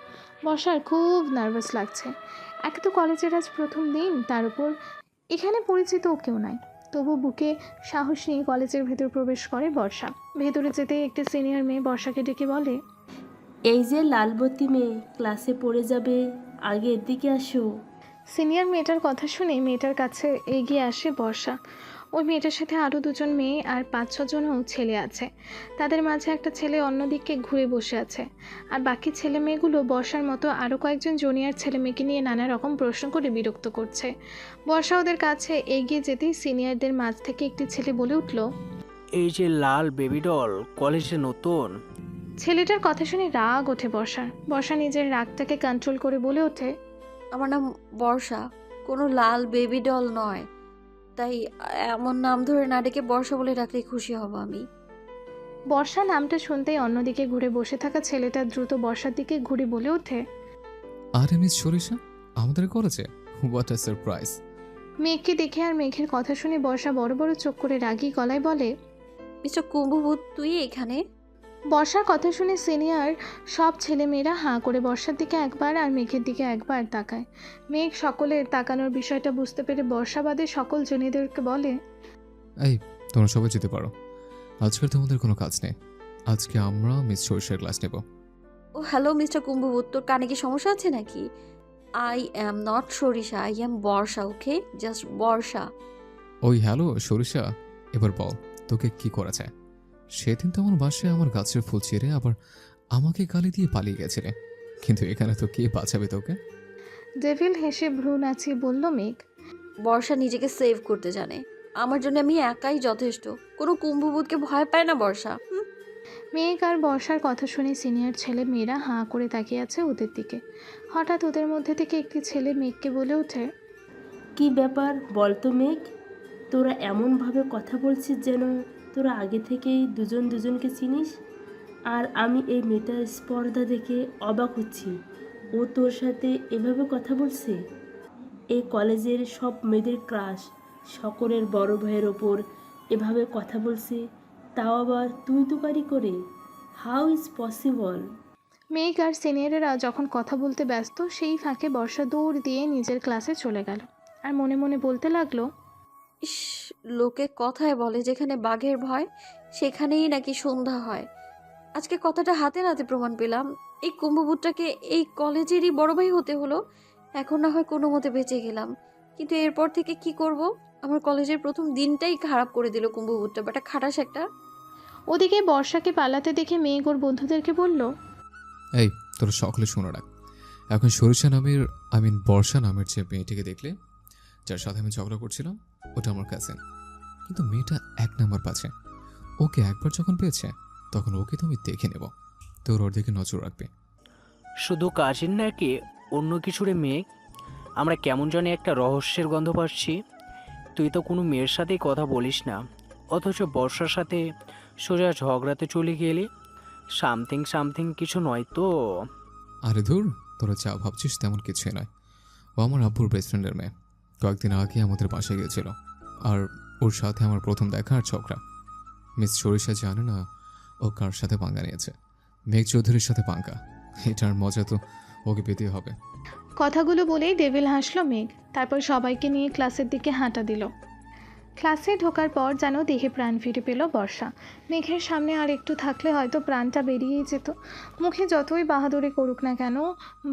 বর্ষার খুব নার্ভাস লাগছে। একে তো কলেজের আজ প্রথম দিন, তার উপর এখানে পরিচিত কেউ নাই। তবু বুকে সাহস নিয়ে কলেজের ভেতর প্রবেশ করে বর্ষা। ভেতরে যেতে একটি সিনিয়র মেয়ে বর্ষাকে ডেকে বলে, এই যে লালবতী মেয়ে, ক্লাসে পড়ে যাবে, আগে এদিকে আসো। সিনিয়র মেয়েটার কথা শুনে মেয়েটার কাছে এগিয়ে আসে বর্ষা। ওই মেয়েটার সাথে আরও দুজন মেয়ে আর 5-6 জনও ছেলে আছে। তাদের মাঝে একটা ছেলে অন্যদিকে ঘুরে বসে আছে। আর বাকি ছেলে মেয়েগুলো বর্ষার মতো আরও কয়েকজন জুনিয়র ছেলে মেয়েকে নিয়ে নানা রকম প্রশ্ন করে বিরক্ত করছে। বর্ষা ওদের কাছে এগিয়ে যেতেই সিনিয়রদের মাঝ থেকে একটি ছেলে বলে উঠল, এই যে লাল বেবি ডল কলেজে নতুন। ছেলেটার কথা শুনে রাগ ওঠে বর্ষার। বর্ষা নিজের রাগটাকে কন্ট্রোল করে বলে ওঠে, আমার নাম বর্ষা, কোনো লাল বেবি ডল নয়। তাই এমন নাম ধরে না ডেকে বর্ষা বলে ডাকলে খুশি হব আমি। বর্ষা নামটা শুনতেই অন্যদিকে ঘুরে বসে থাকা ছেলেটা দ্রুত বর্ষার দিকে ঘুরে বলে ওঠে, আরে মিস সরিষা, আমাদের কলেজে? What a surprise! মেঘকে দেখে আর মেঘের কথা শুনে বর্ষা বড় বড় চোখ করে রাগী গলায় বলে, মিস্টার কুম্ভভূত তুই এখানে? বর্ষার কথা শুনে সিনিয়র সব ছেলেমেয়েরা হাঁ করে বর্ষার দিকে একবার আর মেঘের দিকে একবার তাকায়। মেঘ সকলের তাকানোর বিষয়টা বুঝতে পেরে বর্ষাবাদে সকল জনীদেরকে বলে, এই, তোমরা সবাই যেতে পারো, আজকের তোমাদের কোনো কাজ নেই। আজকে আমরা মিস সরিষার ক্লাস নেব। ও হ্যালো মিস্টার কুম্ভভূত, তোর কানে কি সমস্যা আছে নাকি? I am not Sarisha, I am Barsha, okay? Just Barsha. ওই হ্যালো সরিষা, এবার বল তোকে কি করা যায়? সেদিন তো আমার বাসায় আমার গাছের ফুল ছিঁড়ে আবার আমাকে গালি দিয়ে পালিয়ে গেছিলে, কিন্তু এখানে তো কে বাঁচাবে তোকে? ডেভিল হেসে ভ্রু নাচিয়ে বলল মেঘ, বর্ষা নিজেকে সেভ করতে জানে, আমার জন্য আমি একাই যথেষ্ট। কোনো কুম্ভভূতকে ভয় পায় না বর্ষা। মেঘ আর বর্ষার কথা শুনে সিনিয়র ছেলে মেয়েরা হাঁ করে তাকিয়ে আছে ওদের দিকে। হঠাৎ ওদের মধ্যে থেকে একটি ছেলে মেঘকে বলে ওঠে, কি ব্যাপার বলতো মেঘ, তোরা এমনভাবে কথা বলছিস যেন তোরা আগে থেকেই দুজন দুজনকে চিনিস। আর আমি এই মেয়েটার স্পর্ধা দেখে অবাক হচ্ছি। ও তোর সাথে এভাবে কথা বলছে? এই কলেজের সব মেয়েদের ক্রাশ, সকলের বড় ভাইয়ের ওপর এভাবে কথা বলছে, তাও আবার তুই তুকারি করে। How is possible? মেঘ আর সিনিয়রেরা যখন কথা বলতে ব্যস্ত সেই ফাঁকে বর্ষা দৌড় দিয়ে নিজের ক্লাসে চলে গেল আর মনে মনে বলতে লাগলো, ইস, লোকে কথায় বলে যেখানে বাঘের ভয় সেখানেই নাকি সন্ধ্যা হয়। আজকে কথাটা হাতে নাতে প্রমাণ পেলাম। এই কুম্ভভূতটাকে এই কলেজেরই বড় ভাই হতে হলো। এখন না হয় কোনো মতে বেঁচে গেলাম, কিন্তু এরপর থেকে কি করব? আমার কলেজের প্রথম দিনটাই খারাপ করে দিল কুম্ভভূতটা, বাটা খাটাস একটা। ওদিকে বর্ষাকে পালাতে দেখে মেঘ ওর বন্ধুদেরকে বলল, এই তোরা সকলে শুনে রাখ, এখন বর্ষা নামের যে মেয়েটিকে দেখলে, যার সাথে আমি ঝগড়া করছিলাম, ওটা আমার কাজিন। কিন্তু মেয়েটা 1 নাম্বার পাচ্ছে। ওকে একবার যখন পেয়েছে তখন ওকে তুমি দেখে নেব। তোর ওর দিকে নজর রাখবে। শুধু কাজিন নাকি অন্য কিছুরে মেঘ? আমরা কেমন জানি একটা রহস্যের গন্ধ পাচ্ছি। তুই তো কোনো মেয়ের সাথেই কথা বলিস না, অথচ বর্ষার সাথে সোজা ঝগড়াতে চলে গেলি। সামথিং সামথিং কিছু নয় তো? আরে ধুর, তোরা যা ভাবছিস তেমন কিছুই নয়। ও আমার আব্বুর বেস্ট ফ্রেন্ডের মেয়ে। কয়েকদিন আগে আমাদের বাসায় গিয়েছিল, আর ওর সাথে আমার প্রথম দেখা আর ঝগড়া। মিস সরিষা জানে না ও কার সাথে পাঙ্গা নিয়েছে। মেঘ চৌধুরীর সাথে পাঙ্গা। এটার মজা তো ওকে পেতে হবে। কথাগুলো বলেই ডেভিল হাসলো মেঘ। তারপর সবাইকে নিয়ে ক্লাসের দিকে হাঁটা দিল। ক্লাসে ঢোকার পর যেন দেহে প্রাণ ফিরে পেল বর্ষা। মেঘের সামনে আর একটু থাকলে হয়তো প্রাণটা বেরিয়েই যেত। মুখে যতই বাহাদুরি করুক না কেন,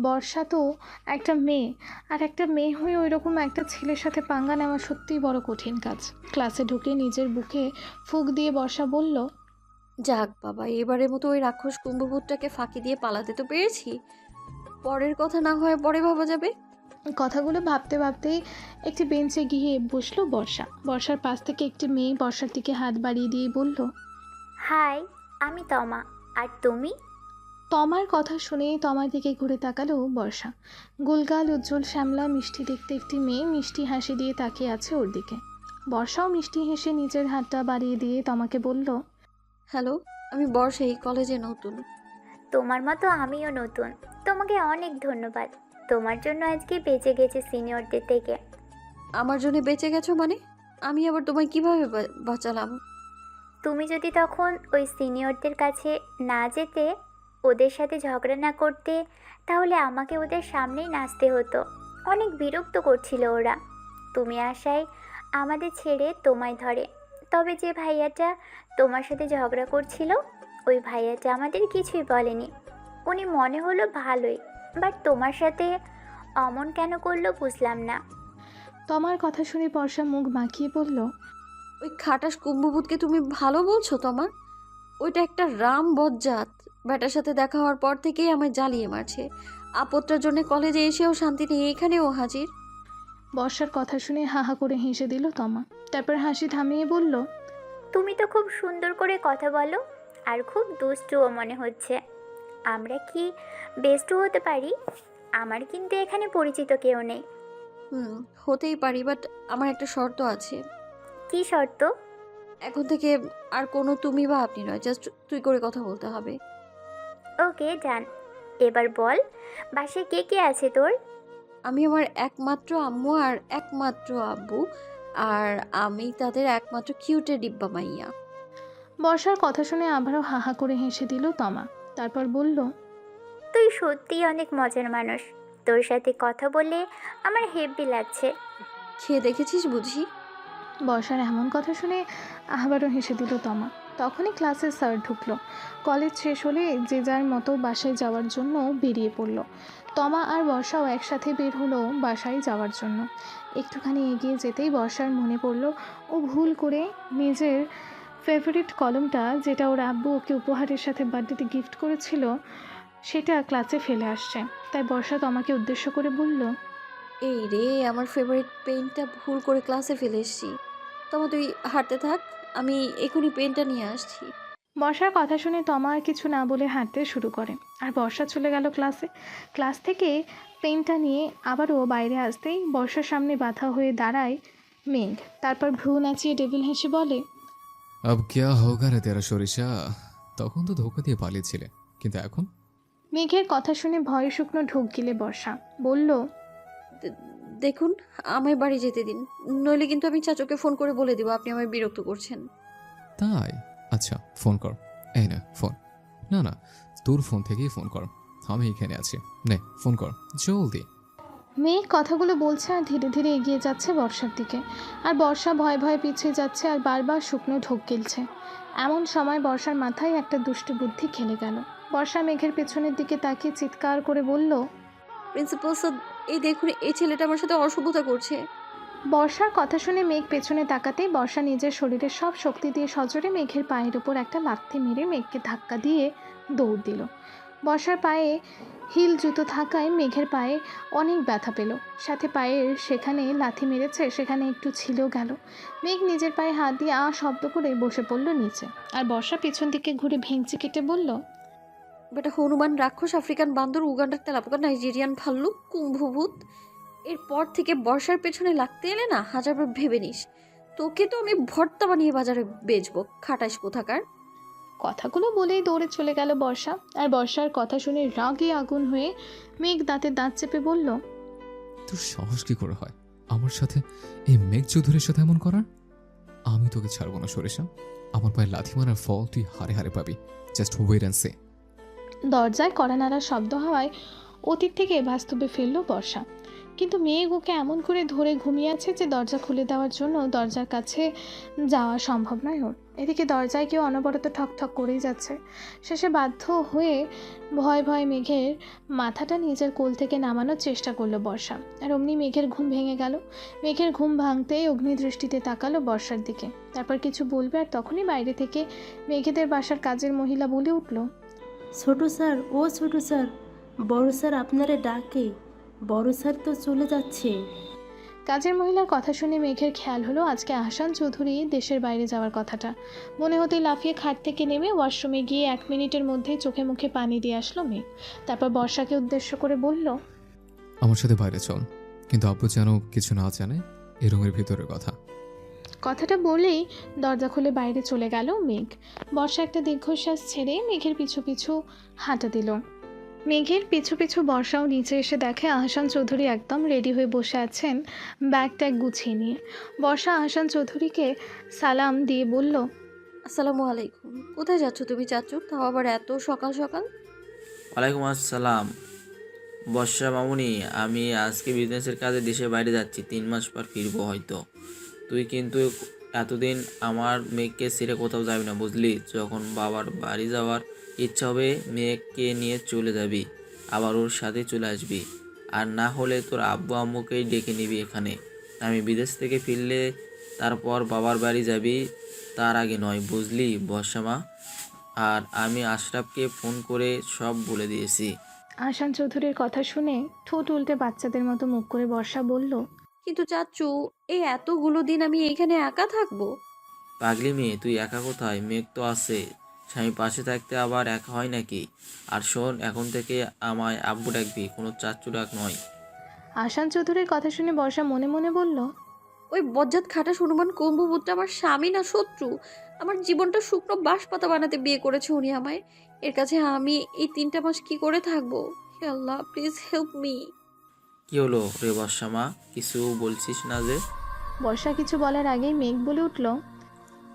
বর্ষা তো একটা মেয়ে, আর একটা মেয়ে হয়ে ওই রকম একটা ছেলের সাথে পাঙ্গা নেওয়া সত্যিই বড় কঠিন কাজ। ক্লাসে ঢুকে নিজের বুকে ফুঁক দিয়ে বর্ষা বলল, যাক বাবা, এবারের মতো ওই রাক্ষস কুম্ভভূতটাকে ফাঁকি দিয়ে পালাতে তো পেরেছি। পরের কথা না হয় পরে ভাবা যাবে। কথাগুলো ভাবতে ভাবতেই একটি বেঞ্চে গিয়ে বসলো বর্ষা। বর্ষার পাশ থেকে একটি মেয়ে বর্ষার দিকে হাত বাড়িয়ে দিয়ে বলল, হাই, আমি তমা। আর তুমি? তমার কথা শুনেই তমার দিকে ঘুরে তাকালো বর্ষা। গোলগাল উজ্জ্বল শ্যামলা মিষ্টি দেখতে একটি মেয়ে মিষ্টি হাসি দিয়ে তাকিয়ে আছে ওর দিকে। বর্ষাও মিষ্টি হেসে নিজের হাতটা বাড়িয়ে দিয়ে তমাকে বলল, হ্যালো, আমি বর্ষা, এই কলেজে নতুন। তোমার মতো আমিও নতুন। তোমাকে অনেক ধন্যবাদ। তোমার জন্য আজকে বেঁচে গেছে সিনিয়রদের থেকে। আমার জন্য বেঁচে গেছো মানে? আমি আবার তোমায় কিভাবে বাঁচালাম? তুমি যদি তখন ওই সিনিয়রদের কাছে না যেতে, ওদের সাথে ঝগড়া না করতে, তাহলে আমাকে ওদের সামনেই নাচতে হতো। অনেক বিরক্ত করছিল ওরা। তুমি আসায় আমাদের ছেড়ে তোমায় ধরে। তবে যে ভাইয়াটা তোমার সাথে ঝগড়া করছিল, ওই ভাইয়াটা আমাদের কিছুই বলেনি। উনি মনে হলো ভালোই, বাট তোমার সাথে অমন কেন করলো বুঝলাম না। তমার কথা শুনে বর্ষা মুখ বাঁকিয়ে বলল, ওই খাটাস কুম্ভভূতকে তুমি ভালো বলছো তোমার? ওইটা একটা রাম বজ্জাত। ব্যাটার সাথে দেখা হওয়ার পর থেকেই আমায় জ্বালিয়ে মারছে। আপদটার জন্য কলেজে এসেও শান্তি নেই, এখানেও হাজির। বর্ষার কথা শুনে হা হা করে হেসে দিল তমা। তারপর হাসি থামিয়ে বলল, তুমি তো খুব সুন্দর করে কথা বলো, আর খুব দুষ্টুও মনে হচ্ছে। আমরা কি বেস্টও হতে পারি? আমার কিন্তু এখানে পরিচিত কেউ নেই। হতেই পারি, বাট আমার একটা শর্ত আছে। কি শর্ত? এখন থেকে আর কোনো তুমি বা আপনি নয়, জাস্ট তুই করে কথা বলতে হবে। ওকে ডান। এবার বল, বাসায় কে কে আছে তোর? আমি আমার একমাত্র আম্মু আর একমাত্র আব্বু, আর আমি তাদের একমাত্র কিউটে ডিব্বা মাইয়া। বর্ষার কথা শুনে আবারও হা হা করে হেসে দিল তমা। তারপর বলল, তুই সত্যিই অনেক মজার মানুষ। তোর সাথে কথা বলে আমার হেব্বি লাগছে। খেয়ে দেখেছিস বুঝি? বর্ষার এমন কথা শুনে আবারও হেসে দিল তমা। তখনই ক্লাসের স্যার ঢুকলো। কলেজ শেষ হলে যে যার মতো বাসায় যাওয়ার জন্য বেরিয়ে পড়ল। তমা আর বর্ষাও একসাথে বের হলো বাসায় যাওয়ার জন্য। একটুখানি এগিয়ে যেতেই বর্ষার মনে পড়ল ও ভুল করে নিজের ফেভারিট কলমটা, যেটা ওর আব্বু ওকে উপহারের সাথে বার্থডেতে গিফট করেছিল, সেটা ক্লাসে ফেলে আসছে। তাই বর্ষা তমাকে উদ্দেশ্য করে বলল, এই রে, আমার ফেভারিট পেনটা ভুল করে ক্লাসে ফেলে এসেছি। তোমার তুই হাঁটতে থাক, আমি এখনই পেনটা নিয়ে আসছি। বর্ষার কথা শুনে তমা আর কিছু না বলে হাঁটতে শুরু করে, আর বর্ষা চলে গেল ক্লাসে। ক্লাস থেকে পেনটা নিয়ে আবারও বাইরে আসতেই বর্ষার সামনে বাধা হয়ে দাঁড়ায় মেঘ। তারপর ভ্রু নাচিয়ে ডেভিল হেসে বলে, আব ক্যা হোগা রে তেরা সরিষা, তখন তো ধোকা দিয়ে পালিয়েছিলে, কিন্তু এখন? মেঘের কথা শুনে ভয়ে শুকনো ঢোক গিলে বর্ষা বলল, দেখুন, আমায় বাড়ি যেতে দিন, নইলে কিন্তু আমি চাচুকে ফোন করে বলে দেবো আপনি আমায় বিরক্ত করছেন। তাই? আচ্ছা, ফোন কর। এই না ফোন। না না, তোর ফোন থেকেই ফোন কর, আমি এখানে আছি। নে ফোন কর জলদি। মেঘ কথাগুলো বলছে আর ধীরে ধীরে এগিয়ে যাচ্ছে বর্ষার দিকে, আর বর্ষা ভয়ে ভয়ে পিছিয়ে যাচ্ছে আর বারবার শুকনো ঢোক গিলছে। এমন সময় বর্ষার মাথায় একটা দুষ্টু বুদ্ধি খেলে গেল। বর্ষা মেঘের পেছনের দিকে তাকিয়ে চিৎকার করে বলল, প্রিন্সিপাল স্যার, এই দেখুন, এই ছেলেটা আমার সাথে অসভ্যতা করছে। বর্ষার কথা শুনে মেঘ পেছনে তাকাতেই বর্ষা নিজের শরীরের সব শক্তি দিয়ে সজোরে মেঘের পায়ের ওপর একটা লাথি মেরে মেঘকে ধাক্কা দিয়ে দৌড় দিল। বর্ষার পায়ে হিল জুতো থাকায় মেঘের পায়ে অনেক ব্যথা পেল, সাথে পায়ের সেখানে লাথি মেরেছে সেখানে একটু ছিলেও গেল। মেঘ নিজের পায়ে হাত দিয়ে শব্দ করে বসে পড়ল নিচে, আর বর্ষা পেছন দিকে ঘুরে ভেঙচি কেটে বলল, বেটা হনুমান, রাক্ষস, আফ্রিকান বান্দর, উগান্ডার তেলাপোকা, নাইজেরিয়ান ভাল্লুক, কুম্ভভূত, এরপর থেকে বর্ষার পেছনে লাগতে এলে না হাজারবার ভেবে নিস, তোকে তো আমি ভর্তা বানিয়ে বাজারে বেচবো, খাটাইস কোথাকার। কথাগুলো বলেই দৌড়ে চলে গেল বর্ষা। আর বর্ষার কথা শুনে রাগে আগুন হয়ে মেঘ দাঁতে দাঁত চেপে বলল, তোর সাহস কি করে হয় আমার সাথে, এই মেঘ চৌধুরীর সাথে এমন করার? আমি তোকে ছাড়বো না সরিষা, আমার পায়ে লাথি মারার ফল তুই হারে হারে পাবি। জাস্ট ওয়েট অ্যান্ড সে। দরজায় কড়া নাড়ার শব্দ হওয়ায় অতীত থেকে বাস্তবে ফিরল বর্ষা, কিন্তু মেঘ ওকে এমন করে ধরে ঘুমিয়ে আছে যে দরজা খুলে দেওয়ার জন্য দরজার কাছে যাওয়া সম্ভব নয় ওর। এদিকে দরজায় কেউ অনবরত ঠক ঠক করেই যাচ্ছে। শেষে বাধ্য হয়ে ভয় ভয়ে মেঘের মাথাটা নিজের কোল থেকে নামানোর চেষ্টা করলো বর্ষা, আর অমনি মেঘের ঘুম ভেঙে গেল। মেঘের ঘুম ভাঙতেই অগ্নিদৃষ্টিতে তাকালো বর্ষার দিকে, তারপর কিছু বলবে আর তখনই বাইরে থেকে মেঘেদের বাসার কাজের মহিলা বলে উঠল, ছোট স্যার, ও ছোট স্যার, বড় স্যার আপনারে ডাকে, বড় স্যার তো চলে যাচ্ছে। কাজের মহিলার কথা শুনে মেঘের খেয়াল হলো আজকে আহসান চৌধুরী দেশের বাইরে যাওয়ার কথাটা। মনে হতেই লাফিয়ে খাট থেকে নেমে ওয়াশরুমে গিয়ে 1 মিনিটের মধ্যেই চোখে মুখে পানি দিয়ে আসলো মেঘ। তারপর বর্ষাকে উদ্দেশ্য করে বলল, আমার সাথে বাইরে চল, কিন্তু আব্বু যেন কিছু না জানে এই রুমের ভিতরের কথা। কথাটা বলেই দরজা খুলে বাইরে চলে গেল মেঘ। বর্ষা একটা দীর্ঘশ্বাস ছেড়ে মেঘের পিছু পিছু হাঁটা দিল। মেঘের পিছু পিছু বর্ষাও নিচে এসে দেখে আহসান চৌধুরী একদম রেডি হয়ে বসে আছেন ব্যাগ ট্যাগ গুছিয়ে নিয়ে। বর্ষা আহসান চৌধুরীকে সালাম দিয়ে বলল, আসসালামু আলাইকুম। কোথায় যাচ্ছ তুমি চাচু, তাও আবার এত সকাল সকাল? ওয়ালাইকুম আসসালাম বর্ষা মামুনি, আমি আজকে বিজনেসের কাজে দেশের বাইরে যাচ্ছি, 3 মাস পর ফিরবো হয়তো। তুই কিন্তু এতদিন আমার মেয়েকে ছেড়ে কোথাও যাবি না, বুঝলি? যখন বাবার বাড়ি যাওয়ার ইচ্ছা হবে মেয়েকে নিয়ে চলে যাবি, আবার ওর সাথে চলে আসবি, আর না হলে তোর আব্বু আম্মুকেই ডেকে নিবি এখানে। আমি বিদেশ থেকে ফিরলে তারপর বাবার বাড়ি যাবি, তার আগে নয়, বুঝলি বর্ষা মা? আর আমি আশরাফকে ফোন করে সব বলে দিয়েছি। আহসান চৌধুরীর কথা শুনে ঠোঁট উল্টে বাচ্চাদের মতো মুখ করে বর্ষা বলল, কিন্তু চাচু, এই এতগুলো দিন আমি এখানে একা থাকবো? পাগলি মেয়ে, তুই একা কোথায়? মেঘ তো আছে, স্বামী পাশে থাকতে আবার একা হয় নাকি? আর শোন, এখন থেকে আমায় আব্বু ডাকবি, কোনো চাচ্চু ডাক নয়। আহসান চৌধুরীর কথা শুনে বর্ষা মনে মনে বলল, ওই বজ্জাত খাটা হনুমান কুম্ভপুত্র আমার স্বামী না শত্রু? আমার জীবনটা শুকনো বাঁশপাতা বানাতে বিয়ে করেছে উনি আমায়। এর কাছে আমি এই 3টা মাস কি করে থাকবো? হে আল্লাহ, প্লিজ হেল্প মি। কি হলো রে বর্ষা মা, কিছু বলছিস না যে? বর্ষা কিছু বলার আগেই মেঘ বলে উঠল,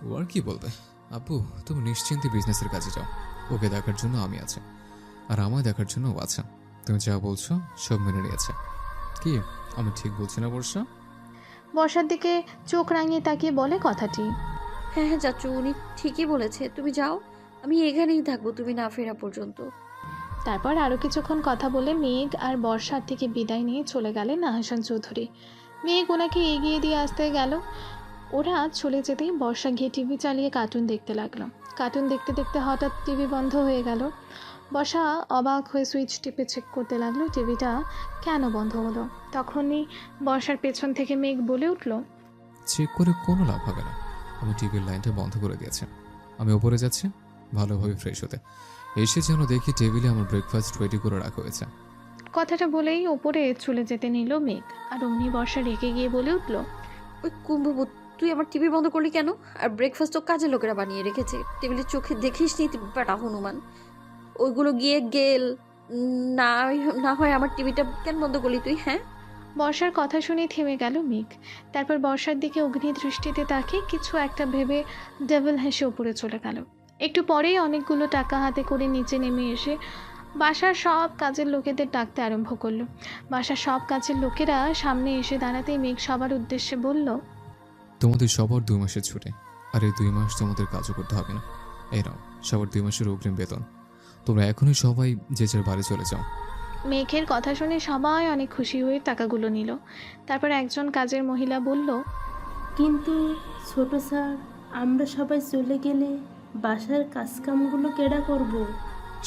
ও আর কি বলবে? আব্বু, তুমি নিশ্চিন্তে বিজনেসের কাজে যাও, ওকে দেখার জন্য আমি আছি, আর আমায় দেখার জন্য ও আছে। তুমি যা বলছো সব মেনে নিয়েছে। কি আমি ঠিক বলছি না বর্ষা? বর্ষার দিকে চোখ রাঙিয়ে তাকিয়ে বলে কথাটি। হ্যাঁ হ্যাঁ চাচু, উনি ঠিকই বলেছে, তুমি যাও, আমি এখানেই থাকবো তুমি না ফেরা পর্যন্ত। তারপর আরও কিছুক্ষণ কথা বলে মেঘ আর বর্ষার থেকে বিদায় নিয়ে চলে গেলেন আহসান চৌধুরী। মেঘ ওনাকে এগিয়ে দিয়ে আসতে গেল। ওরা চলে যেতেই বর্ষা গিয়ে টিভি চালিয়ে কার্টুন দেখতে লাগলো। কার্টুন দেখতে দেখতে হঠাৎ টিভি বন্ধ হয়ে গেল। বর্ষা অবাক হয়ে সুইচ টিপে চেক করতে লাগলো টিভিটা কেন বন্ধ হলো। তখনই বর্ষার পেছন থেকে মেঘ বলে উঠল, চেক করে কোনো লাভ হবে না, আমি টিভির লাইনটা বন্ধ করে দিয়েছি। আমি ওপরে যাচ্ছি, ভালোভাবে ফ্রেশ হতে। এসে যেন দেখি টেবিলে আমার ব্রেকফাস্ট রেডি করে রাখা হয়েছে। কথাটা বলেই ওপরে চলে যেতে নিল মেঘ, আর অমনি বর্ষা রেগে গিয়ে বলে উঠল, ওই কুম্ভবুত, তুই আমার টিভি বন্ধ করলি কেন? আর ব্রেকফাস্ট তো কাজের লোকেরা বানিয়ে রেখেছে, টেবিলের চোখে দেখিস নি তুই বেটা হনুমান? ওইগুলো গিয়ে গেল না, না হয় আমার টিভিটা কেন বন্ধ করলি তুই? হ্যাঁ, বর্ষার কথা শুনে থেমে গেল মেঘ। তারপর বর্ষার দিকে অগ্নি দৃষ্টিতে তাকে কিছু একটা ভেবে ডেভিল হেসে উপরে চলে গেল। একটু পরেই অনেকগুলো টাকা হাতে করে নিচে নেমে এসে বাসার সব কাজের লোকেদের ডাকতে আরম্ভ করলো। বাসার সব কাজের লোকেরা সামনে এসে দাঁড়াতেই মেঘ সবার উদ্দেশ্যে বলল, তোমাদের সবার 2 মাসের ছুটি, আর এই 2 মাস তোমাদের কাজও করতে হবে না। এই নাও সবার 2 মাসের অগ্রিম বেতন। তোমরা এখনই সবাই যে যার বাড়ি চলে যাও। মেঘের কথা শুনে সবাই অনেক খুশি হয়ে টাকাগুলো নিল। তারপর একজন কাজের মহিলা বলল, কিন্তু ছোট স্যার, আমরা সবাই চলে গেলে বাসার কাজকামগুলো কেডা করব?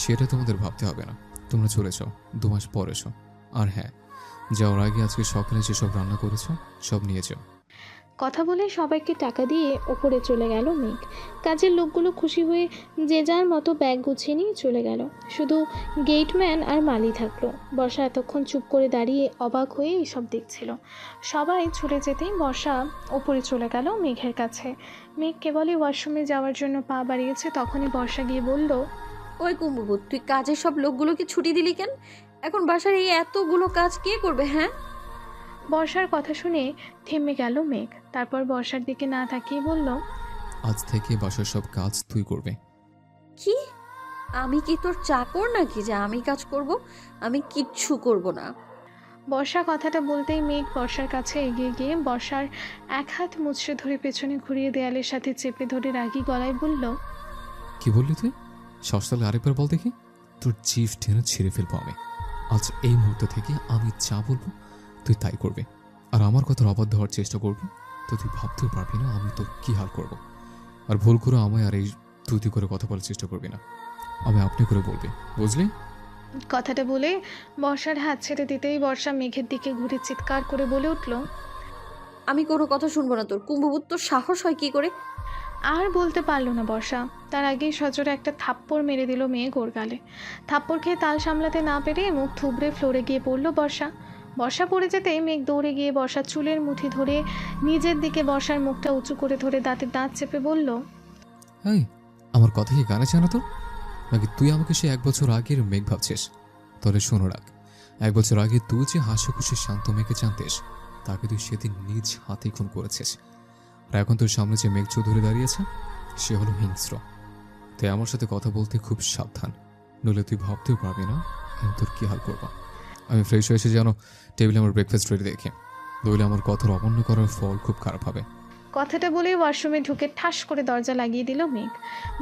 সেটা তোমাদের ভাবতে হবে না, তোমরা চলে যাও, 2 মাস পর এসো। আর হ্যাঁ, যাওয়ার আগে আজকে সকালে যেসব রান্না করেছো সব নিয়ে যাও। কথা বলে সবাইকে টাকা দিয়ে ওপরে চলে গেল মেঘ। কাজের লোকগুলো খুশি হয়ে যে যার মতো ব্যাগ গুছিয়ে নিয়ে চলে গেল। শুধু গেটম্যান আর মালি থাকলো। বর্ষা এতক্ষণ চুপ করে দাঁড়িয়ে অবাক হয়ে এইসব দেখছিল। সবাই চলে যেতেই বর্ষা ওপরে চলে গেল মেঘের কাছে। মেঘ কেবলই ওয়াশরুমে যাওয়ার জন্য পা বাড়িয়েছে, তখনই বর্ষা গিয়ে বলল, ওই কুম্ভবুত, তুই কাজের সব লোকগুলোকে ছুটি দিলি কেন? এখন বাসার এই এতগুলো কাজ কে করবে? হ্যাঁ, বর্ষার কথা শুনে থেমে গেল মেঘ। তারপর বর্ষার দিকে না তাকিয়ে বলল, আজ থেকে বাসার সব কাজ তুই করবে। কি? আমি কি তোর চাকর নাকি যে আমি কাজ করব? আমি কিচ্ছু করব না। বর্ষা কথাটা বলতেই মেঘ বর্ষার কাছে এগিয়ে গিয়ে বর্ষার এক হাত মুচড়ে ধরে পেছনে ঘুরিয়ে দেয়ালের সাথে চেপে ধরে রাগী গলায় বলল, কি বললি তুই? সস্তালে আরেকবার বল দেখি। তোর চিফ টেনে ছিঁড়ে ফেলবো আমি। আজ এই মুহূর্ত থেকে আমি যা বলবো তুই তাই করবে। আর আমার কথার অবাধ্য হওয়ার চেষ্টা করবি তো তুই ভাবতেও পারবি না আমি তোর কী হাল করব। আর ভুল করে আমায় আর এই তুই করে কথা বলার চেষ্টা করবি না, আমি আপনি করে বলবি, বুঝলি? কথাটা বলে বর্ষার হাত ছেড়ে দিতেই বর্ষা মেঘের দিকে ঘুরে চিৎকার করে বলে উঠল, আমি কোনো কথা শুনবো না তোর। কুম্ভবুত, তোর সাহস হয় কি করে? আর বলতে পারল না বর্ষা। তার আগেই সজোরে একটা থাপ্পড় মেরে দিল মেঘ ওর গালে। থাপ্পড় খেয়ে তাল সামলাতে না পেরে মুখ থুবড়ে ফ্লোরে গিয়ে পড়ল বর্ষা। বর্ষা পড়ে যেতে মেঘ দৌড়ে গিয়ে বর্ষার চুলের মুঠি ধরে নিজের দিকে বর্ষার মুখটা উঁচু করে ধরে দাঁতের দাঁত চেপে বলল, এই আমার কথা কি গানে জানা তো? নাকি তুই আমাকে সে 1 বছর আগের মেঘ ভাবছিস? তাহলে শোনো রাখ, 1 বছর আগে তুই যে হাসি খুশি শান্ত মেঘকে জানতিস তাকে তুই সেদিন নিজ হাতে খুন করেছিস। আর এখন তোর সামনে যে মেঘ চৌধুরী দাঁড়িয়েছে সে হলো হিংস্র। তাই আমার সাথে কথা বলতে খুব সাবধান, নইলে তুই ভাবতেও পারবি না আমি তোর কী হাল করবো। আমি ফ্রেশ হয়ে এসে যেন টেবিলে আমার ব্রেকফাস্ট রেডি দেখি, নইলে আমার কথার অমান্য করার ফল খুব খারাপ হবে। কথাটা বলে ওয়াশরুমে ঢুকে ঠাস করে দরজা লাগিয়ে দিল মেঘ।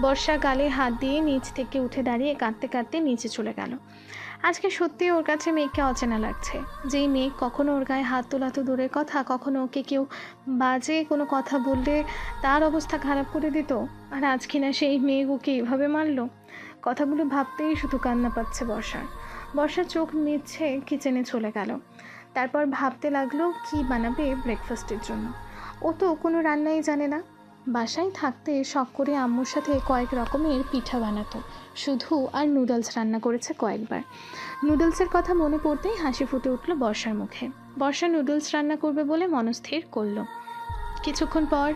বর্ষা গালে হাত দিয়ে নিচ থেকে উঠে দাঁড়িয়ে কাঁদতে কাঁদতে নিচে চলে গেল। আজকে সত্যি ওর কাছে মেঘকে অচেনা লাগছে। যেই মেঘ কখনো ওর গায়ে হাত তোলা তো দূরের কথা, কখনো ওকে কেউ বাজে কোনো কথা বললে তার অবস্থা খারাপ করে দিত, আর আজ কিনা সেই মেঘ ওকে এভাবে মারল। কথাগুলো ভাবতেই শুধু কান্না পাচ্ছে বর্ষার। বর্ষার চোখ মিচ্ছে কিচেনে চলে গেল। তারপর ভাবতে লাগলো কি বানাবে ব্রেকফাস্টের জন্য। ও তো কোনো রান্নাই জানে না। বাসায় থাকতে শখ করে আম্মুর সাথে কয়েক রকমের পিঠা বানাতো শুধু, আর নুডলস রান্না করেছে কয়েকবার। নুডলসের কথা মনে পড়তেই হাসি ফুটে উঠল বর্ষার মুখে। বর্ষা নুডলস রান্না করবে বলে মনস্থির করলো। কিছুক্ষণ পর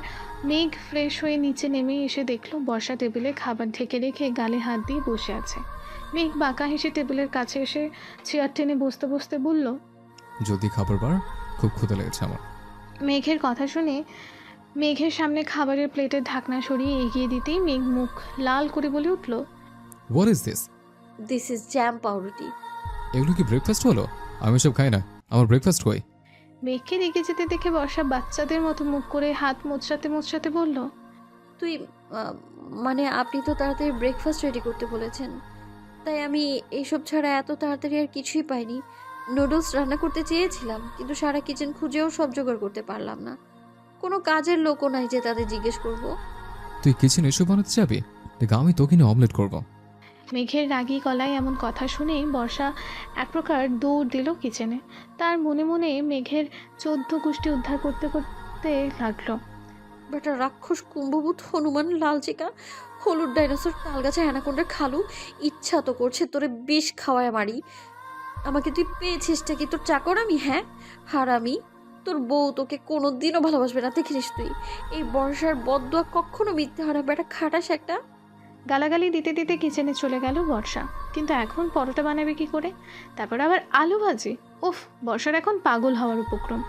মেঘ ফ্রেশ হয়ে নিচে নেমে এসে দেখলো বর্ষা টেবিলে খাবার ঢেকে রেখে গালে হাত দিয়ে বসে আছে। মেঘ বাঁকা হেসে টেবিলের কাছে এসে চেয়ার টেনে বসতে বসতে বলল, যদি খাবার বার, খুব ক্ষুধা লেগেছে আমার। মেঘের কথা শুনে মেঘের সামনে খাবারের প্লেটের ঢাকনা সরিয়ে এগিয়ে দিতেই মেঘ মুখ লাল করে বলে উঠল, what is this? This is jam পাউরুটি। এগুলো কি ব্রেকফাস্ট হলো? আমি সব খাই না, আমার ব্রেকফাস্ট কই? মেঘকে রেগে যেতে দেখে বর্ষা বাচ্চাদের মতো মুখ করে হাত মোচড়াতে মোচড়াতে বলল, তুই মানে আপনি তো তাড়াতাড়ি ব্রেকফাস্ট রেডি করতে বলেছেন, তাই আমি এইসব ছাড়া এত তাড়াতাড়ি আর কিছুই পাইনি। নুডলস রান্না করতে চেয়েছিলাম, কিন্তু সারা কিচেন খুঁজেও সব জোগাড় করতে পারলাম না। কোনো কাজের লোকও নাই যে তাদের জিজ্ঞেস করব। তুই কিচেন এসব বানাতে যাবি? দেখ আমি তোকে নিয়ে অমলেট করবো। মেঘের রাগী গলায় এমন কথা শুনে বর্ষা এক প্রকার দৌড় দিল কিচেনে। তার মনে মনে মেঘের 14 গোষ্ঠী উদ্ধার করতে করতে লাগলো। বেটা রাক্ষস কুম্ভভূত হনুমান লালচিকা হলুদ ডাইনোসর তালগাছে অ্যানাকোন্ডার খালু ইচ্ছা তো করছে তোরে বিষ খাওয়ায় মারি। আমাকে তুই পেয়েছিসটা কি তোর চাকর আমি? হ্যাঁ হারামি, তোর বউ তোকে কোনোদিনও ভালোবাসবে না, দেখিস তুই। এই বর্ষার বদদোয়া কখনো মিথ্যে হয় না, বেটা খাটাস একটা। গালাগালি দিতে দিতে কিচেনে চলে গেল বর্ষা। কিন্তু এখন পরোটা বানাবে কি করে? তারপর আবার আলু ভাজি। উফ, বর্ষার এখন পাগল হওয়ার উপক্রম।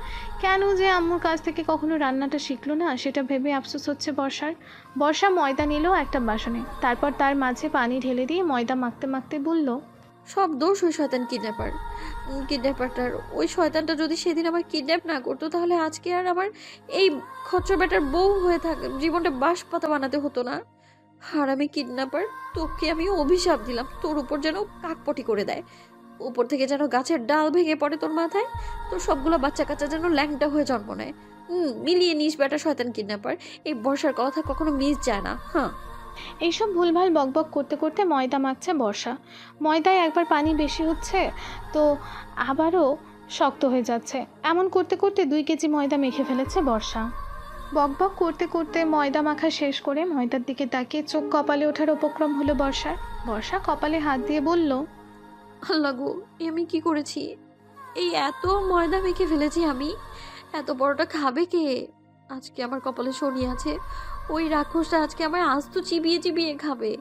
কেন যে আম্মুর কাছ থেকে কখনো রান্নাটা শিখলো না সেটা ভেবে আফসোস হচ্ছে বর্ষার। বর্ষা ময়দা নিল একটা বাসনে, তারপর তার মাঝে পানি ঢেলে দিয়ে ময়দা মাখতে মাখতে বলল, সব দোষ ওই শয়তান কিডন্যাপারটার। ওই শয়তানটা যদি সেদিন আমার কিডন্যাপ না করতো তাহলে আজকে আর আমার এই খচ্চর বেটার বউ হয়ে জীবনটা বাঁশপাতা বানাতে হতো না। হারামি কিডন্যাপার, তোকে আমি অভিশাপ দিলাম, তোর উপর যেন কাকপটি করে দেয়, উপর থেকে যেন গাছের ডাল ভেঙে পড়ে তোর মাথায়, তোর সবগুলো বাচ্চা কাচ্চা যেন ল্যাংটা হয়ে জন্ম নেয়। মিলিয়ে নিস বেটা শয়তান কিডন্যাপার, এই বর্ষার কথা কখনো মিস যায় না। হ্যাঁ, এইসব ভুলভাল বকবক করতে করতে ময়দা মাখছে বর্ষা। ময়দায় একবার পানি বেশি হচ্ছে তো আবারও শক্ত হয়ে যাচ্ছে। এমন করতে করতে 2 কেজি ময়দা মেখে ফেলেছে বর্ষা। বকবক করতে করতে ময়দা মাখা শেষ করে ময়দার দিকে তাকিয়ে চোখ কপালে ওঠার উপক্রম হলো বর্ষার। বর্ষা কপালে হাত দিয়ে বলল, আল্লাহ গো, এ আমি কি করেছি? এই এত ময়দা মেখে ফেলেছি আমি, এত বড়টা খাবে কে? আজকে আমার কপালে শনি আছে, ওই রাক্ষসটা আজকে আমার আস্ত চিবিয়ে চিবিয়ে খাবে।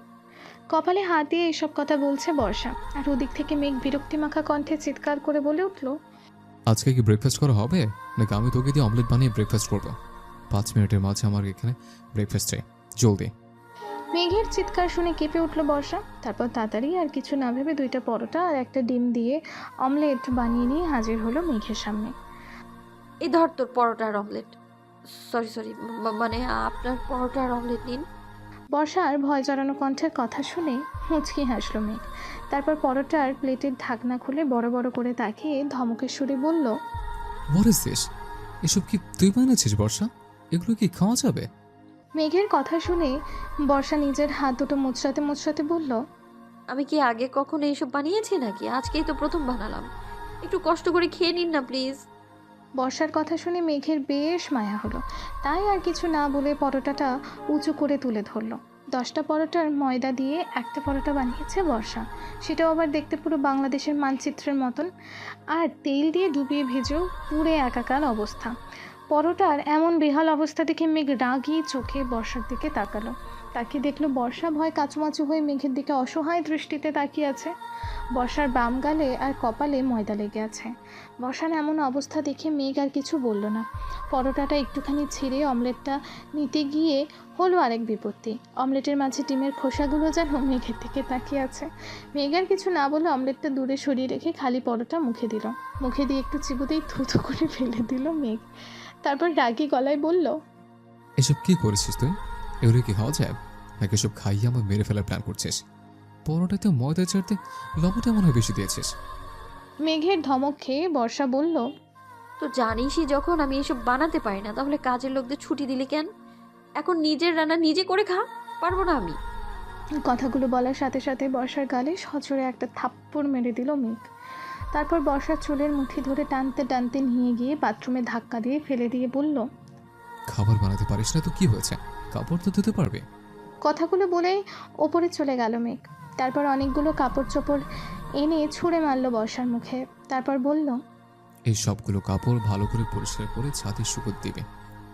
কপালে হাত দিয়ে এসব কথা বলছে বর্ষা, আর ওদিক থেকে মেঘ বিরক্তি মাখা কণ্ঠে চিৎকার করে বলে উঠল, আজকে কি ব্রেকফাস্ট করা হবে নাকি আমি তোকে দিয়ে অমলেট বানিয়ে ব্রেকফাস্ট করবো? 5 মিনিটের মাঝে আমার এখানে ব্রেকফাস্ট চাই, জলদি। মেঘের চিৎকার শুনে কেঁপে উঠল বর্ষা। তারপর তাড়াতাড়ি আর কিছু না ভেবে 2টা পরোটা আর একটা ডিম দিয়ে অমলেট বানিয়ে নিয়ে হাজির হলো মেঘের সামনে। এই ধর তোর পরোটা আর অমলেট। সরি, মানে আপনার পরোটা আর অমলেট নিন। বর্ষার ভয় জড়ানো কণ্ঠের কথা শুনে মুচকি হাসলো মেঘ। তারপর পরোটার প্লেটের ঢাকনা খুলে বড় বড় করে তাকিয়ে ধমকের সুরে বলল, হোয়াট ইজ দিস? এসব কি তুই বানিয়েছিস বর্ষা? এগুলো কি খাওয়া যাবে? মেঘের কথা শুনে বর্ষা নিজের হাত দুটো মুচড়াতে মুচড়াতে বলল, আমি কি আগে কখনো এইসব বানিয়েছি নাকি? আজকেই তো প্রথম বানালাম, একটু কষ্ট করে খেয়ে নিন না প্লিজ। বর্ষার কথা শুনে মেঘের বেশ মায়া হলো, তাই আর কিছু না বলে পরোটাটা উঁচু করে তুলে ধরলো। 10টা পরোটার ময়দা দিয়ে একটা পরোটা বানিয়েছে বর্ষা, সেটাও আবার দেখতে পুরো বাংলাদেশের মানচিত্রের মতন, আর তেল দিয়ে ডুবিয়ে ভেজেও পুরে একাকার অবস্থা। পরোটার এমন বেহাল অবস্থা দেখে মেঘ রাগী চোখে বর্ষার দিকে তাকালো। তাকিয়ে দেখলো বর্ষা ভয় কাচুমাচু হয়ে মেঘের দিকে অসহায় দৃষ্টিতে তাকিয়ে আছে। বর্ষার বাম গালে আর কপালে ময়দা লেগে আছে। বর্ষার এমন অবস্থা দেখে মেঘ আর কিছু বলল না। পরোটাটা একটুখানি ছিঁড়ে অমলেটটা নিতে গিয়ে হলো আরেক বিপত্তি। অমলেটের মাঝে ডিমের খোসাগুলো যেন মেঘের দিকে তাকিয়ে আছে। মেঘ আর কিছু না বলে অমলেটটা দূরে সরিয়ে রেখে খালি পরোটা মুখে দিল। মুখে দিয়ে একটু চিবুতেই থুথু করে ফেলে দিল মেঘ। তারপর রাগী গলায় বলল, এসব কি করেছিস তুই? এগুলো কি খাওয়া যায় নাকি এসব খাইয়ে আমার মেরে ফেলার প্ল্যান করছিস? পরোটাতে ময়দা চাড়তে লবণটা মনে হয় বেশি দিয়েছিস। মেঘের ধমক খেয়ে বর্ষা বলল, তো জানিসই যখন আমি এসব বানাতে পারি না, তাহলে কাজের লোকদের ছুটি দিলে কেন? এখন নিজের রান্না নিজে করে খা, পারবো না আমি? কথাগুলো বলার সাথে সাথে বর্ষার গালে সজোরে একটা থাপ্পড় মেরে দিল মেঘ। তারপর বর্ষার চুলের মুঠি ধরে টানতে টানতে নিয়ে গিয়ে বাথরুমে ধাক্কা দিয়ে ফেলে দিয়ে বলল, খাবার বানাতে পারিস না তো কি হয়েছে, কাপড় তো ধুতে পারবে। কথাগুলো বলেই ওপরে চলে গেল মেঘ। তারপর অনেকগুলো কাপড় চোপড় এনে ছুঁড়ে মারল বর্ষার মুখে। তারপর বলল, এই সবগুলো কাপড় ভালো করে পরিষ্কার করে ছাদে শুকোতে দিবে,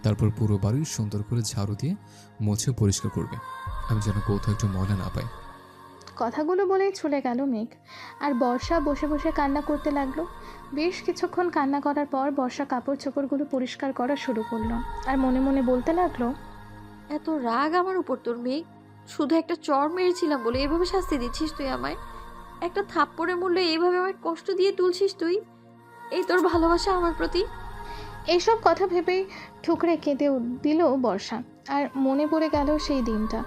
তারপর পুরো বাড়ি সুন্দর করে ঝাড়ু দিয়ে মুছে পরিষ্কার করবে, আমি যেন কোথাও একটু ময়লা না পাই। কথাগুলো বলেই চলে গেল মেঘ। আর বর্ষা বসে বসে কান্না করতে লাগলো। বেশ কিছুক্ষণ কান্না করার পর বর্ষা কাপড় চোপড়গুলো পরিষ্কার করা শুরু করলো, আর মনে মনে বলতে লাগলো, এত রাগ আমার উপর তোর মেঘ? শুধু একটা চড় মেরেছিলাম বলে এভাবে শাস্তি দিচ্ছিস তুই আমায়? একটা থাপ্পড়ের মূল্যে এইভাবে আমায় কষ্ট দিয়ে তুলছিস তুই? এই তোর ভালোবাসা আমার প্রতি? এইসব কথা ভেবেই ঠুকরে কেঁদে দিল বর্ষা। আর মনে পড়ে গেল সেই দিনটা